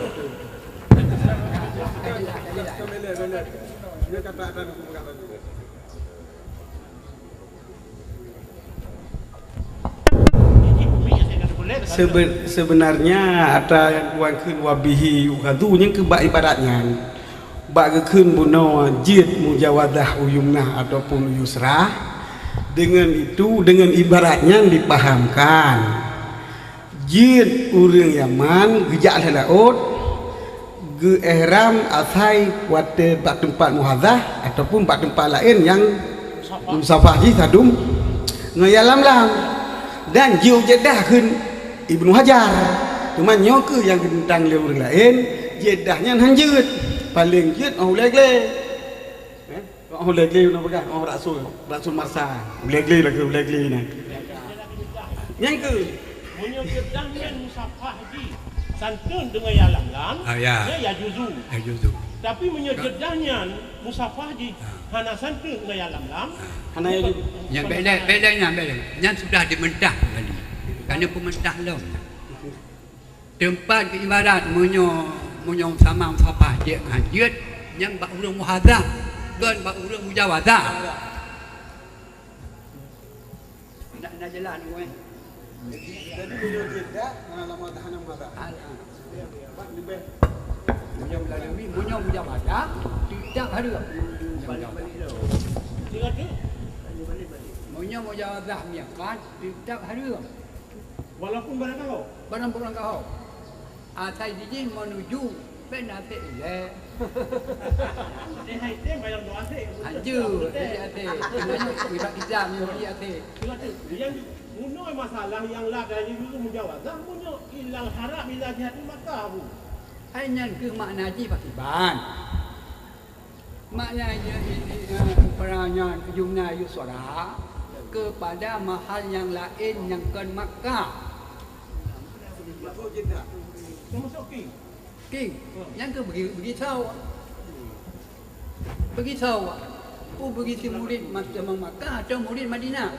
Sebenarnya ada yang kuang kun wabihi ukadu yang kebak ibaratnya bak kun buno jid mujawadah uyumnah ataupun yusrah. Dengan itu, dengan ibaratnya dipahamkan jid urang Yaman gejak laut ge ihram asai wate bak tempat muhadzah ataupun bak tempat lain yang musafah ji sadum ngayalam lam dan jiu jedah kun Ibnu Hajar cuma nyoke yang tentang orang lain jedahnya hanjut paling jid legle legle nak pegang rasul marsa legle ni yang ke Munyo jedahnya musafah haji santun dengan ya lam-lam, ya ya juzu. Ya juzu. Tapi menyejedahnya musafah di hana santun dengan ya lam-lam. Hana ya juzu. Yang bedanya. Yang sudah dimentah tadi. Kerana pementah lam. Tempat ibarat munyo sama musafah dia hajat yang bak urang muhadzah dan bak urang mujawazah. Nak jalan ni. Jadi munyo jedah lama hana muhadzah. Munyo mujawazah tidak ada. Munyo mujawazah miakat tidak ada. Walaupun barang kau. Barang kau. Atai dijin menuju penate ile. Dia hai bayang doa teh. Anjur dia ate. Kita Islam dia ate. Yang munoi masalah yang laganya itu mujawazah, munyo ilal haram ila jihad Makkah bu. Hanya ke makna ji pakiban. Maknanya perannya jumna yusra kepada mahal yang lain yang ke Makkah. Termasuk King, yang ke pergi tahu. Pergi tahu. Pergi si murid Makkah atau murid Madinah.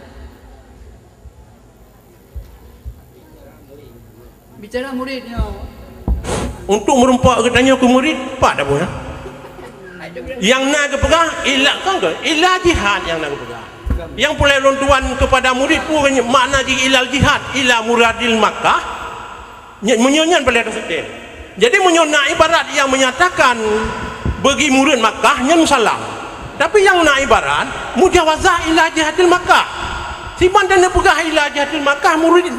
Bicara muridnya. Untuk merempak katanya ke murid, pak dah pun. Yang nak ke pegah, ilah kan ke? Ilah jihad yang nak ke pegah. Yang pulai lontuan kepada murid pun makna ilal jihad, ilah muradil Makkah. Menyonyan pada setel. Jadi menyona ibarat yang menyatakan bagi murid Makkah nya musallam. Tapi yang nak ibarat mujawazah ila jihadil Makkah. Siman dan pegah ila jihadil Makkah murid.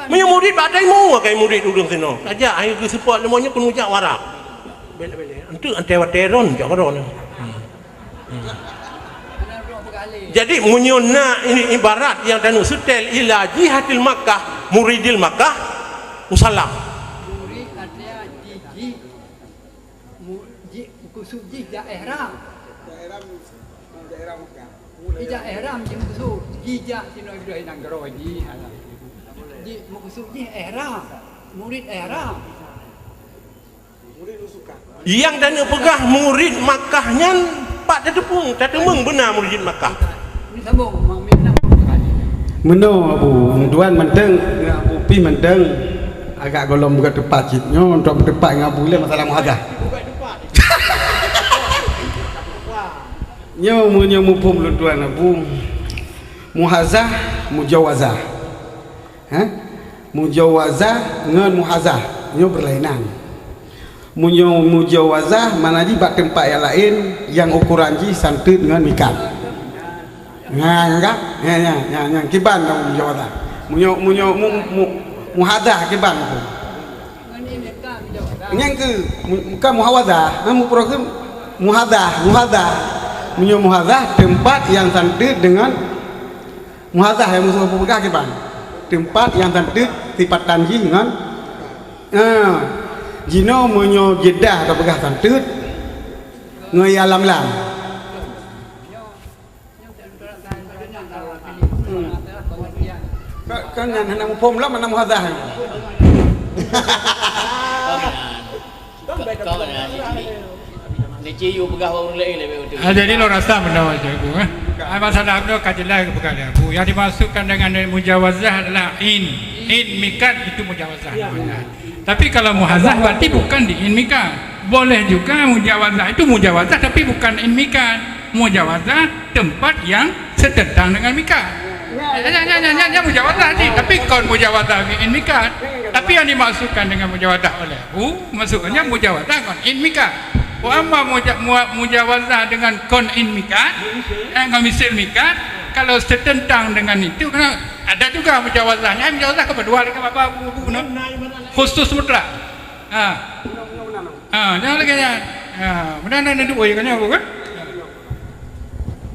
Punya murid badai mau kai murid urang seno. Saja ai ke support lemonya kun ujak warak. Bele-bele. Antu antewa teron jak koron. Jadi menyona ini ibarat yang dan setel ila jihadil Makkah, muridil Makkah musallam. Murid ada kusuk jah ihram. Daerah Makkah. Ijah ihram je kusuk jijak sino sudah nang geroji. Ji kusuk ji ihram. Murid ihram. Murid suka. Yang dan pegah murid Makkahnya pak tetepung, tetemeng benar murid Makkah. Ini sambung menang. Meno abu tuan menteng abu pi menteng agak golong buka tepat citnya untuk tepat ngabu le masalah muhadzah. Nyo munyo mupum lu tuan abu muhadzah mujawazah. Mujawazah ngan muhadzah nyo berlainan. Munyo mujawazah mana di bak tempat yang lain yang ukuran ji santut dengan mikat. Enggak, ya, kiban dong mujawazah. Munyo muhadzah kiban tu. Yang ke muka muhawazah, namu program muhadzah. Munyo muhadzah tempat yang santut dengan muhadzah yang musuh pegah kiban. Tempat yang santut sifat tanji dengan jino munyo jedah atau pegah santut ngaya lam-lam. Kan yang hendak mupom lah mana muhadzah. Jadi lo rasa benda macam itu kan? Masalah itu kajilah kepada Abu. Yang dimasukkan dengan mujawazah adalah in mikat itu mujawazah. Tapi kalau muhadzah berarti bukan di in mikat. Boleh juga mujawazah itu mujawazah tapi bukan in mikat. Mujawazah tempat yang setentang dengan mikat. Ya mujawazah sih, tapi kon mujawazah in mikat. Tapi yang dimasukkan dengan mujawazah oleh masukkannya mujawazah kon in mikat. Wa amma mujawazah dengan kon in mikat, misil mikat, kalau setentang dengan itu kan ada juga mujawazahnya. Mujawazah kedua dengan apa khusus mutlak. Jangan lagi ya. Benar itu boleh kan ya bu kan?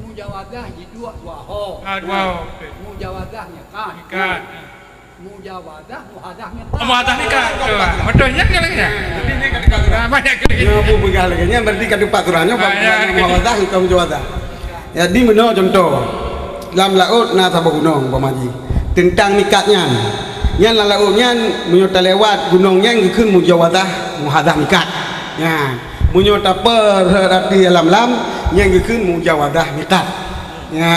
Mujawazah di dua ho. Mujawazahnya kan. Mujawazah muhadzahnya kan. Muhadzahnya kan. Betulnya kan lagi ya. Banyak kali. Ngapu pegah lagi nya berarti kadu paturannya muhadzah ke mujawazah. Jadi meno contoh lam laut na sabah gunung pamaji tentang mikatnya nyan lalau nyan munyota lewat gunungnya ngikeun mujawadah mikat nya munyota perhati lam-lam nya ngikeun mujawadah mikat nya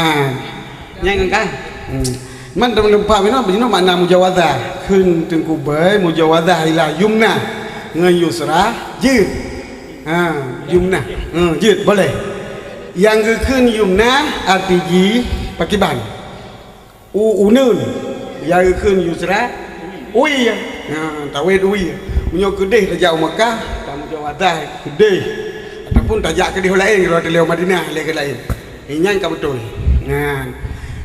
nya kan man teman pamina bino makna mujawadah keun tengku bae mujawadah ila yumna ngayusra jid yumna jid boleh yang ngikeun yumna artiji pakiban unun yang ngikeun yusra ui tawid ui munyo kedih tajak Mekah tak mujawadah kedih ataupun tajak kedih lain kalau di Madinah ke lain ini kan betul nah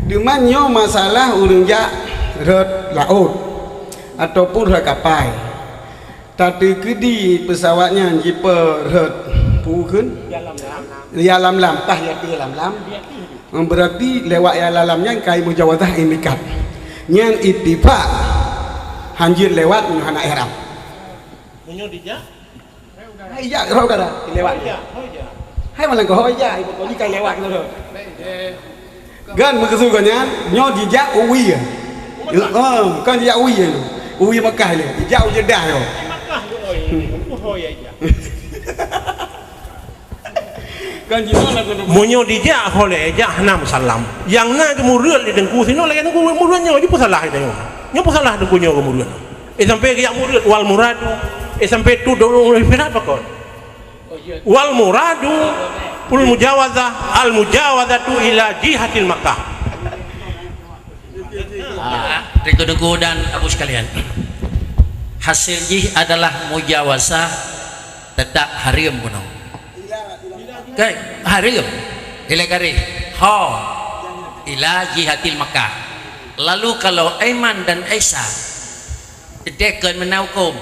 demannya masalah urang jak red laut ataupun red kapal tapi kedi pesawatnya jiper red pukeun ya lam-lam tah ya lam-lam berarti lewat ya lam-lamnya kai mujawadah imikat yang ittifaq hanjir lewat hana ihram munyo dijak hai ya rau dah lewat hai malang ko hoja ibu ko kai lewat tu gan makasugannya nyo dijak uwi ya kan dijak uwi ya uwi Mekah ya dijak Jeddah yo Mekah yo hoi aja kan gimana munyo dijak oleh aja enam salam yang na kemudian di dengku sini lagi dengku kemudiannya di salah itu nyo salah dengkunya kemudian sampai ke murid wal muradu sampai tu dulu apa kau wal muradu pul mujawazah al mujawazatu ila jihatil Makkah. Dengku dan Abu sekalian, hasil jih adalah mujawazah tetap harim kuno. Oke, harim ila kari ha ila jihatil Makkah. Lalu kalau Aiman dan Aisyah dedekan menaukum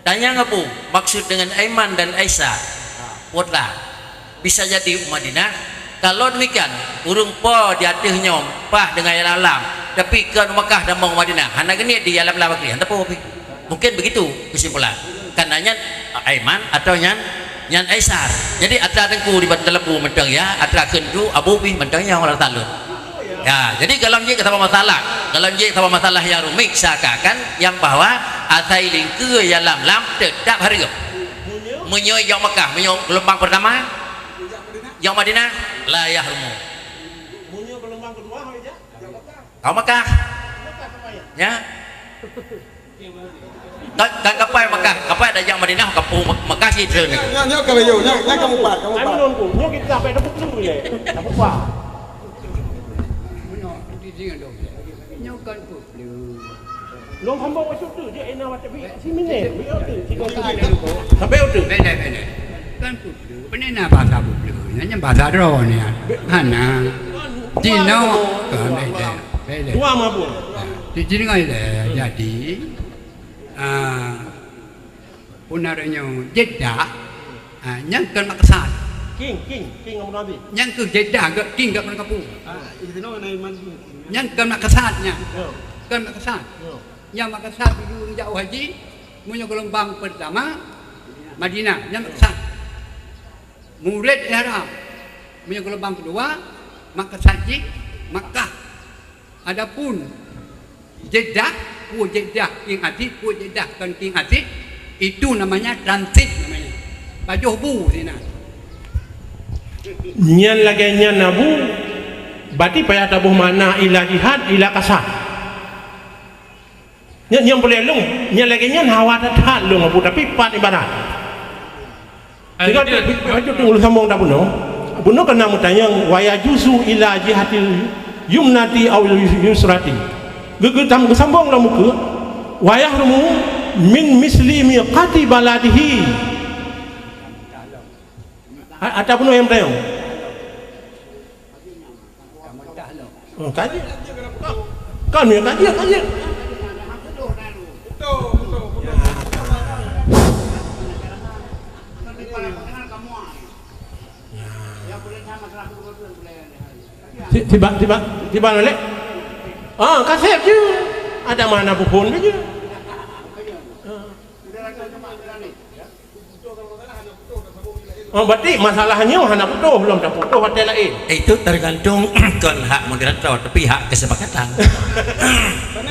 tanya ngapu maksud dengan Aiman dan Aisyah buatlah bisa jadi Madinah kalau demikian urung po di atas nyom pah dengan alam tapi ke Mekah dan mau Madinah hana gini di alam lawak ni hanta po mungkin begitu kesimpulan karena nyan Aiman atau nyan Aisyah jadi atra tengku di dalam bu mentang ya atra kendu Abu Bi mentangnya orang talun ya jadi kalau dia kata masalah yang rumit seakan yang bahwa atai lingke yang lam tetap hari menyoy yang Mekah menyoy gelombang pertama yang Madinah la yahrumu munyo gelombang kedua aja kau Mekah ya kan kapai Mekah kapai ada yang Madinah kampung Mekah gitu nih nyo kamu kamu pak nyo kita sampai dapat dulu ya dapat apa long hamba wasuk tu dia ena wat bi si minit bi tu sampai tu bene kan putlu penena bahasa putlu nanya bahasa ro ni hana dino bene dua mabun di sini le jadi punaranya Jeddah yang kan maksad king Abu Nabi yang ke Jeddah ke king ke mana kapu itu Aiman yang kan maksudnya kan maksud yang maksud itu jauh haji punya gelombang pertama Madinah yang maksud murid ihram punya gelombang kedua maksud haji Makkah adapun Jeddah king hati Jeddah kan king hati itu namanya transit namanya baju bu sini nyan lagi nyan nabu berarti payah tabuh mana ila jihad ila kasah nyan boleh lung nyan lagi nyan hawa tat lung abu tapi pat ibarat jika itu tunggu sambung dah buno kena mutanya waya juzu ila jihadil yumnati aw yusrati gegetam kesambung dah muka wayah rumu min misli miqati baladihi ataupun yang tayang kaji kan ya kaji tiba nolak kasep je ada mana pun je berarti masalahnya hanya putuh belum dah putuh hotel lain itu tergantung kan hak moderator tapi hak kesepakatan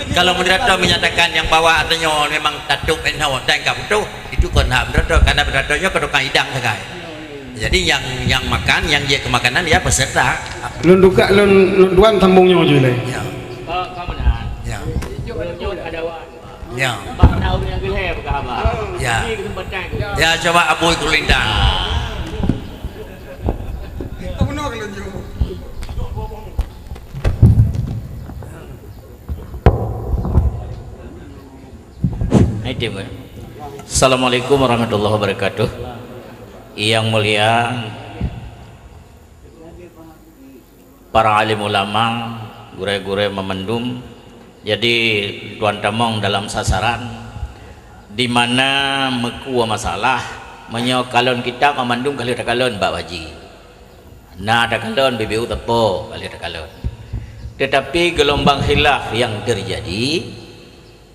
karena Kalau moderator menyatakan yang bawa adanya memang tatuk enau dan kabutu itu kena moderator karena moderatornya kedokang hidang sagai. Jadi yang makan yang dia kemakanan dia peserta. Lun duka lun duan sambungnya je le. Ya. Keamanan. Ya. Jujur ada wan. Ya. Bak tahu yang geleh berkhabar. Ya. Ini kesempatan. Ya coba abui kulindang. Assalamualaikum warahmatullahi wabarakatuh. Yang mulia para alim ulama, gure-gure memendum. Jadi tuan tamong dalam sasaran di mana mekua masalah menyo kalon kita memandung kali kalon Mbak Waji. Nah ada kalon BBU tepo kali kalon. Tetapi gelombang khilaf yang terjadi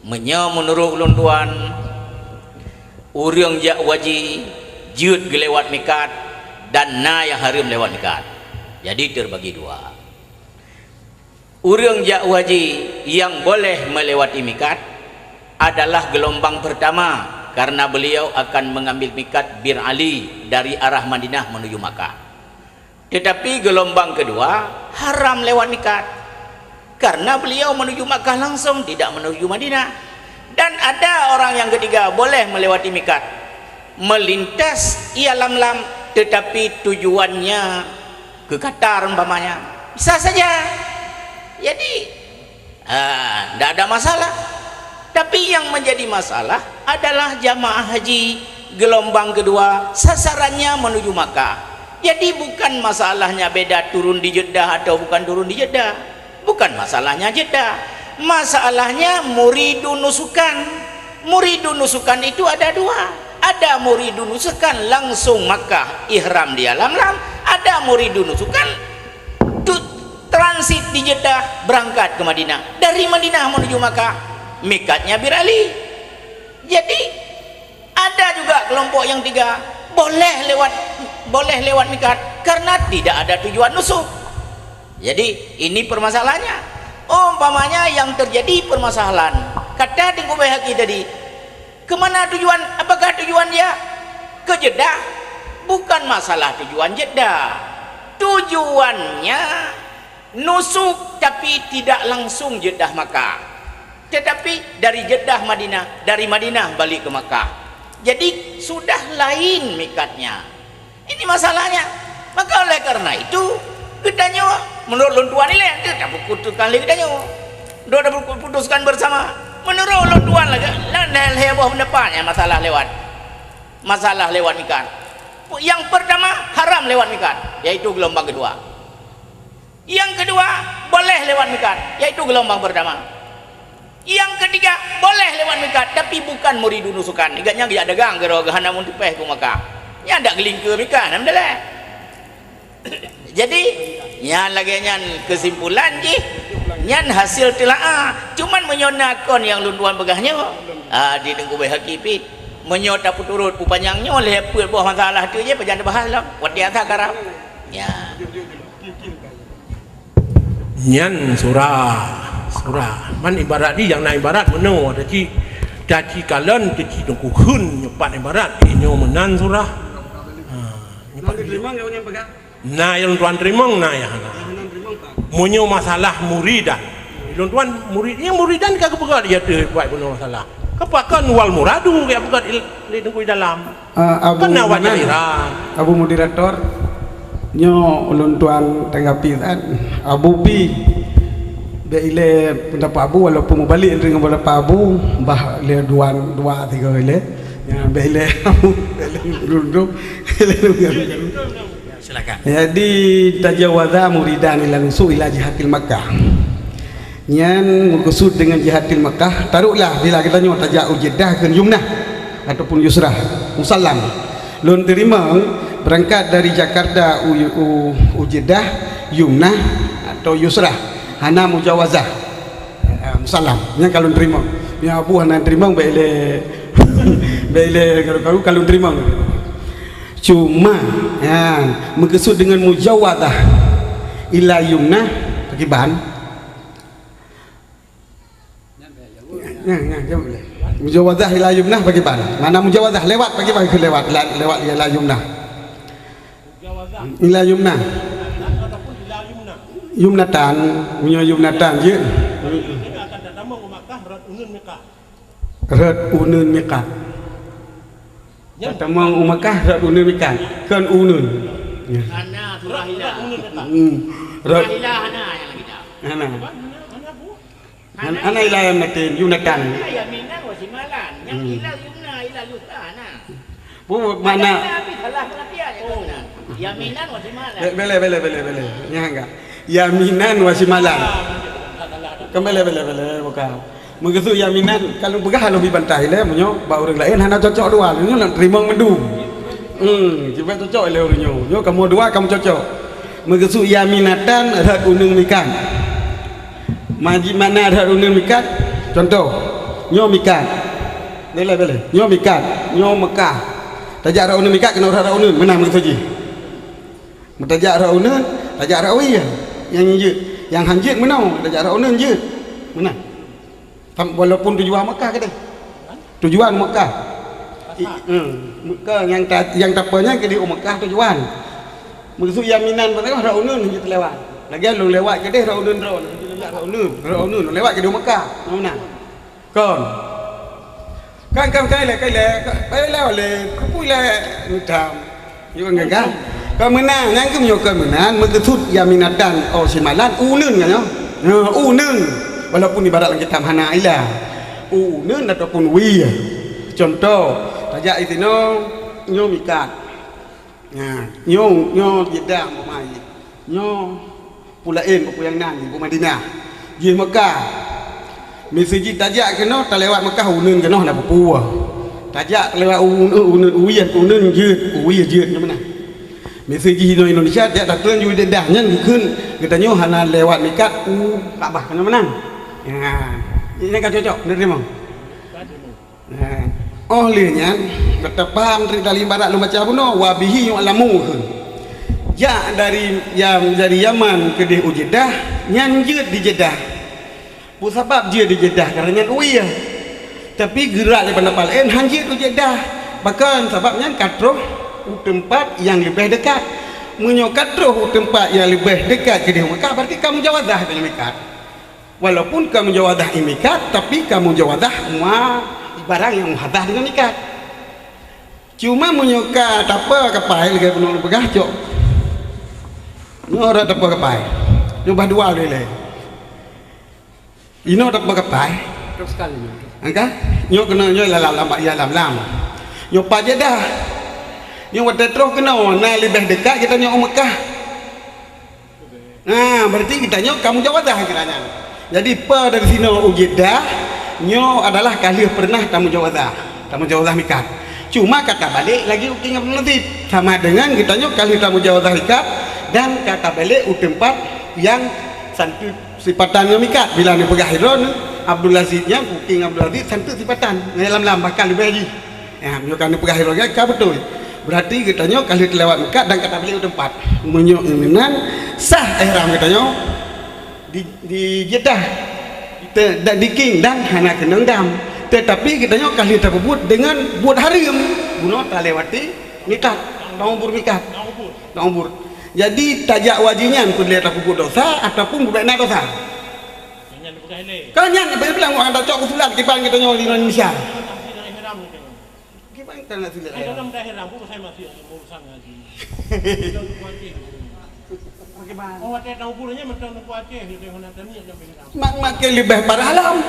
menyo menurut ulun tuan urang jak waji jut gelewat mikat dan na yang harim lewat mikat. Jadi terbagi dua. Urang jak waji yang boleh melewati mikat adalah gelombang pertama karena beliau akan mengambil mikat Bir Ali dari arah Madinah menuju Makkah. Tetapi gelombang kedua haram lewat mikat karena beliau menuju Makkah langsung, tidak menuju Madinah. Dan ada orang yang ketiga boleh melewati mikat, melintas ia lam-lam tetapi tujuannya ke Qatar umpamanya, bisa saja. Jadi tidak ada masalah. Tapi yang menjadi masalah adalah jamaah haji gelombang kedua sasarannya menuju Makkah. Jadi bukan masalahnya beda turun di Jeddah atau bukan turun di Jeddah, bukan masalahnya Jeddah, masalahnya muridun nusukan. Muridun nusukan itu ada dua. Ada muridun nusukan langsung Makkah ihram dia lam-lam, ada muridun nusukan transit di Jeddah berangkat ke Madinah, dari Madinah menuju Makkah mikatnya Bir Ali. Jadi ada juga kelompok yang tiga boleh lewat mikat karena tidak ada tujuan nusuk. Jadi ini permasalahannya. Umpamanya yang terjadi permasalahan kata di Kubahaki tadi, kemana tujuan, apakah tujuan dia ke Jeddah? Bukan masalah tujuan Jeddah, tujuannya nusuk tapi tidak langsung Jeddah Makkah, tetapi dari Jeddah Madinah, dari Madinah balik ke Makkah. Jadi sudah lain mikatnya. Ini masalahnya. Maka oleh karena itu kita nyawa menurut luntuan ini kita putuskan lagi kita nyawa sudah putuskan bersama menurut luntuan lagi heboh depannya masalah lewat mikat. Yang pertama haram lewat mikat, yaitu gelombang kedua. Yang kedua boleh lewat mikat, yaitu gelombang pertama. Yang ketiga boleh lewat mikat tapi bukan muridun nusukan. Iganya dia dagang gero gahana mun tepeh ku Makkah. Nya ndak geling ke mikat namdalah. Jadi nyan lagi nyan kesimpulan ji nyan hasil telaah cuman menyonakon yang lunduan begahnya di tengku hakipi menyota puturut pupanjangnya oleh buah masalah tu je pejan bahas lah wat dia tak karap ya nyan surah man ibarat ni yang na ibarat meno daci kalon daci tungku hun nyepat ibarat inyo menan surah nyepat terima yang pegang nah yang tuan terima nah ya munyo masalah muridan yang tuan murid yang muridan kagak pegat dia tu buat punya masalah kepakan wal muradu kayak pegat di tungku dalam kena wajahiran Abu moderator nyo ulun tuan tanggapi kan Abu pi ile pendapat Abu walaupun mau balik dengan pendapat Abu bah le dua tiga ile ya ile Abu duduk silakan. Jadi tajawaza muridan ila nusu ila jihatil Makkah. Nyan maksud dengan jihatil Makkah taruhlah bila kita nyo tajau Jeddah ke Yumnah ataupun Yusrah Musallam. Lun terima berangkat dari Jakarta Jeddah Yumnah atau Yusrah hana mujawazah Musallam. Yang kalau terima ya Abu hana terima bele kalau terima cuma ya maksud dengan mujawadah ila Yumnah bagi bahan jawab boleh. Mujawadah ila yumnah bagaimana? Mana mujawadah lewat bagaimana ke lewat ila yumnah? Ila yumnah. ataupun ila yumna. Yumnatan, punya yumnatan je. Ini akan datang Makkah berat unun Mekah. Rat unun mikat. Datang Makkah rat unun mikat. Kan unun. Ya. Hana surah hilah. Unun Mekah. Surah Rat hilah hana yang kita. ana. Mana bu? Ana ila yumnatin yumnatan. Hana yaminan wa shimalan. Yang hilah yumna hilah yusra hana. Bu mana? Tapi salah pengertian itu benar. Yaminan wa shimalan. Boleh. Ya enggak. Yaminan wa shimalan. Kembali bukan. Mengesu yaminan kalau begah lebih bantai le munyo ba orang lain hana cocok dua nyo nak terima mendu. Cuba cocok le orangnya. Nyo kamu dua kamu cocok. Mengesu yaminatan rat unung mikan. Maji mana rat unung mikan? Contoh. Nyo mikan. Boleh. Nyo mikan, nyo Mekah. Tajak rat unung mikan kena rat unung menang mengesu ji. Mentajak rat unung, tajak rat wi yang je. Yang hanjit menang, tajak rat unung je. Menang. Walaupun tujuan Mekah ke dia? Tujuan Mekah. Mekah yang tapanya ke di Mekah tujuan. Maksud yaminan pada raunun hanya terlewat. Lagi lu lewat ke dia raunun raunun lewat ke di Mekah. Mana? Kan kai le kupui le hitam. Yo enggak. Kau menang, yang kemudian menang maksud yaminatan simalan unun kan yo. Unun. Walaupun ibarat kita hana ila unun ataupun wi. Contoh tajak itino nyo mikat. Nyo jeddah mai. Nyo pulain buku yang nan di Madinah. Di Mekah. Mesiji tajak kena terlewat Mekah unun kena nak Papua. Tajak terlewat unun je mana? Mesiji di Indonesia dia datang juga dedahnya kita nyo hana lewat mikat Kaabah kena menang. Ini kan cocok nerima. Olehnya kata paham dari barat lu macam no wabihi alamu. Ya dari Yaman ke di Jeddah nyanjut di Jeddah. Bu sebab dia di Jeddah kerana uya. Tapi gerak daripada Palestin hanjut di Jeddah. Bahkan sebabnya katroh tempat yang lebih dekat. Menyokat roh tempat yang lebih dekat ke di Mekah berarti kamu jawadah dengan mikat. Walaupun kamu jawadah imikat, tapi kamu jawadah barang yang muhadah dengan ikat. Cuma menyokat apa kapai lagi penuh begah cok. Nora apa kapai? Nyoba dua le. Ino apa kapai? Terus sekali. Angka? Nyo kena nyo lam. Nyo paje dah. Nyo wata terus kena na lebih dekat kita nyo Mekah. Berarti kita nyo kamu jawadah kiranya. Jadi dari sini Jeddah nyo adalah kali pernah tamu jawadah mikat. Cuma kata balik lagi uking Abdul Latif sama dengan kita nyo kali tamu jawadah mikat dan kata balik tempat yang santu sipatannya mikat. Bila ni pegahiron Abdul Laziznya uking Abdul Latif santu sipatan dalam bakal lebih lagi. Nyo kan pegahiron ka betul. Berarti kita nyo kali terlewat mikat dan kata balik tempat menyo iminan sah ihram kita nyo di Jeddah di King dan hana kenang dam. Tetapi kita nyo kali terbut dengan buat harim buno tak lewati mikat nombor mikat nombor. Jadi tajak wajinya pun lihat aku buat dosa ataupun buat nak dosa. Kan yang bilang ada cok usulan kipang kita nyo di Indonesia. Kipang kita nak sulit. Dalam daerah pun saya masih urusan ngaji. Bagaimana? Oh, ada tahu pulangnya macam nak Aceh dia tengok nak tanya jam ini. Makin lebih parah alam.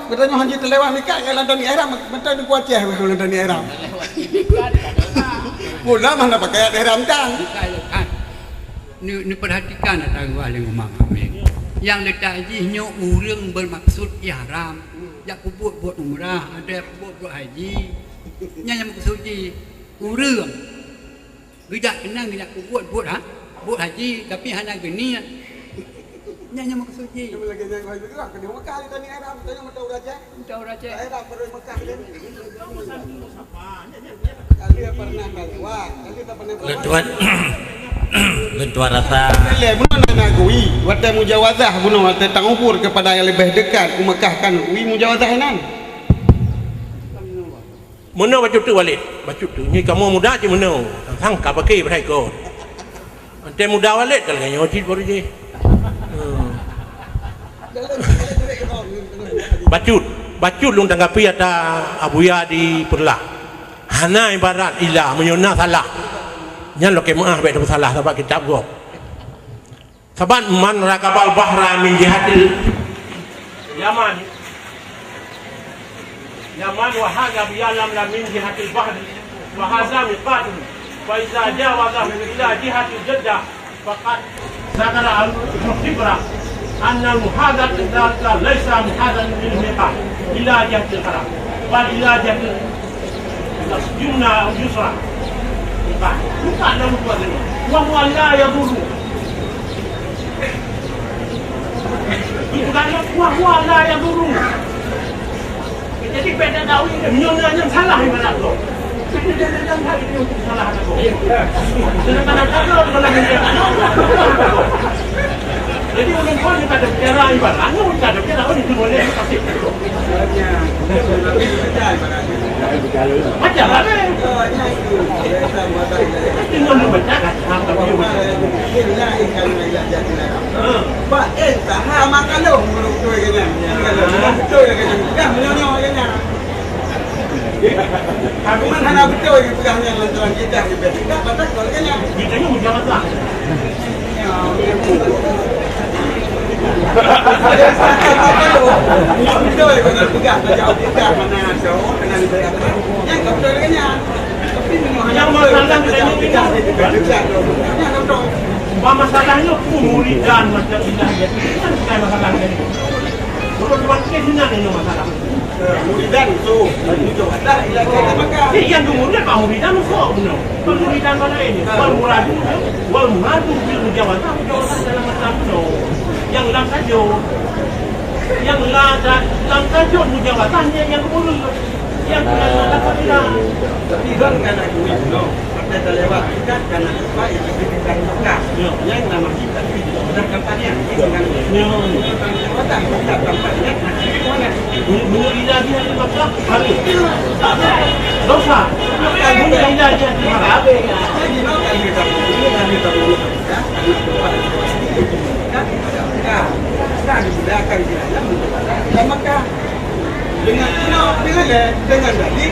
Katanya hanya terlewat mikat kalau tani ihram macam di Aceh kalau tani ihram. Pula mana pakai ihram kan? Ni perhatikan datang wali umam kami. Yang letak haji orang bermaksud ihram. Yang buat umrah, ada buat haji. Yang maksud haji orang. Gejak kenang gejak buat haji tapi hana geni nyanyi maksud haji. Kamu lagi yang haji juga ke Mekah di tani ihram tanya mata uraja. Ihram baru Mekah ni. Kali pernah lewat, kali tak pernah. Tuan bentua rasa Lele guna nak kui, wate mujawazah guna wate tangukur kepada yang lebih dekat umekahkan kui mujawazah nan. Mana baju tu Walid? Baju tu ni kamu muda je mana? Sangka pakai pada kau. Ante muda Walid kalau yang wajib baru je. Bacut lung tanggapi ada abuya di perlah. Hana ibarat ilah menyona salah. Nyan lo kemah baik salah sebab kitab gua. Saban man rakabal bahra min jihatil Yaman. Yaman wa hadha bi yalam la min jihatil bahr wa hadha miqat. Fa idza jawaza ila jihatil Jeddah faqad zakara al-khibra أن المحاذاة ذلك ليس محاذاة للميقات إلى جهة الحرام بل إلى جهة اليمنى أو اليسرى ميقات له وهو لا يضر وهو لا يضر jadi beda tahu ini nyonya salah ibarat lo salah aku sedangkan jadi orang kau yang ada bicara ibarat, anu tak ada bicara orang itu boleh kasih. Macam mana? Tinggal membaca kan? Pak, entah makan dong menurut tu kan? Betul kan? Dah menyonya kan? Aku mana betul yang pegangnya lantaran kita di bed. Tak patah kalau kan? Kita ni mudah tak? Betul benar pegang jauh kita mana jauh kena dibayar yang betul kenya tapi yang masalah kita yang betul masalahnya pemuridan macam ilah jadi kan bukan masalahnya menurut wakil ini masalah muridan tu itu ada ilah kita maka yang kemudian pak muridan kok benar pemuridan mana ini wal muradu bil mujawazah dalam macam tu yang lam tajuk mujawazahnya yang kemudian yang kita tapi kan kena duit no kita terlewat kita kena apa itu kita buka yang nama kita sudah kampanye dengan kita kampanye mana menurut lagi yang masalah hari dosa menurut lagi hari maka dengan tadi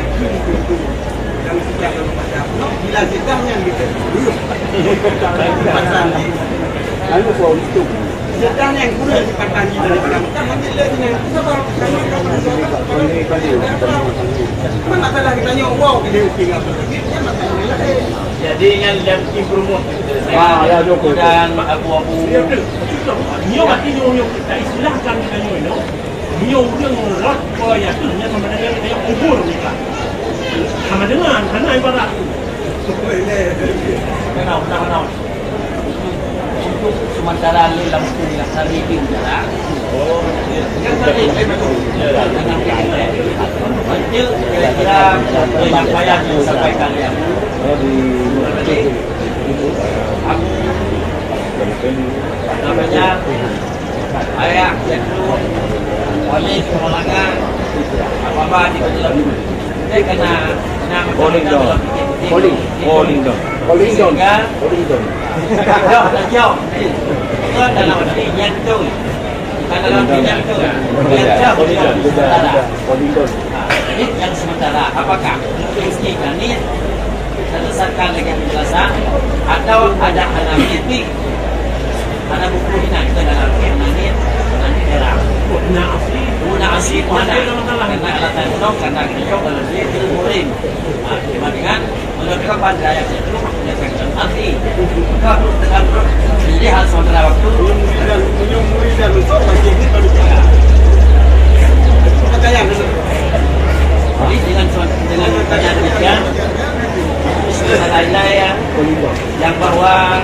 yang sejak pada bila sedahnya gitu sedahnya yang kurang dipatah daripada Mekah nanti lagi sabar karena masalah kita nyawa kita tinggal jadi yang improve ya dan abu-abu nyawa ini kita istilahkan kita nyawa yang rot kaya nya sama dengan yang kubur kita sama dengan karena ibarat kenal untuk sementara ni lampu yang hari ini jalan yang tadi kecil kira-kira penyampaian yang disampaikan yang aku namanya ayah Walid Kemalangan apa-apa di dalam ini kena jauh itu dalam artinya itu bukan dalam artinya itu jadi yang sementara apakah istiqamah ini berdasarkan dengan penjelasan atau ada analitik ada buku ini kita dalam ini nanti era guna asli mana karena alasan itu karena kita kalau dia itu murim dibandingkan menurut pada yang itu menyatakan arti kalau dengan dilihat sementara waktu murid dan untuk bagi kita percaya jadi dengan pertanyaan demikian lain-lain yang bahwa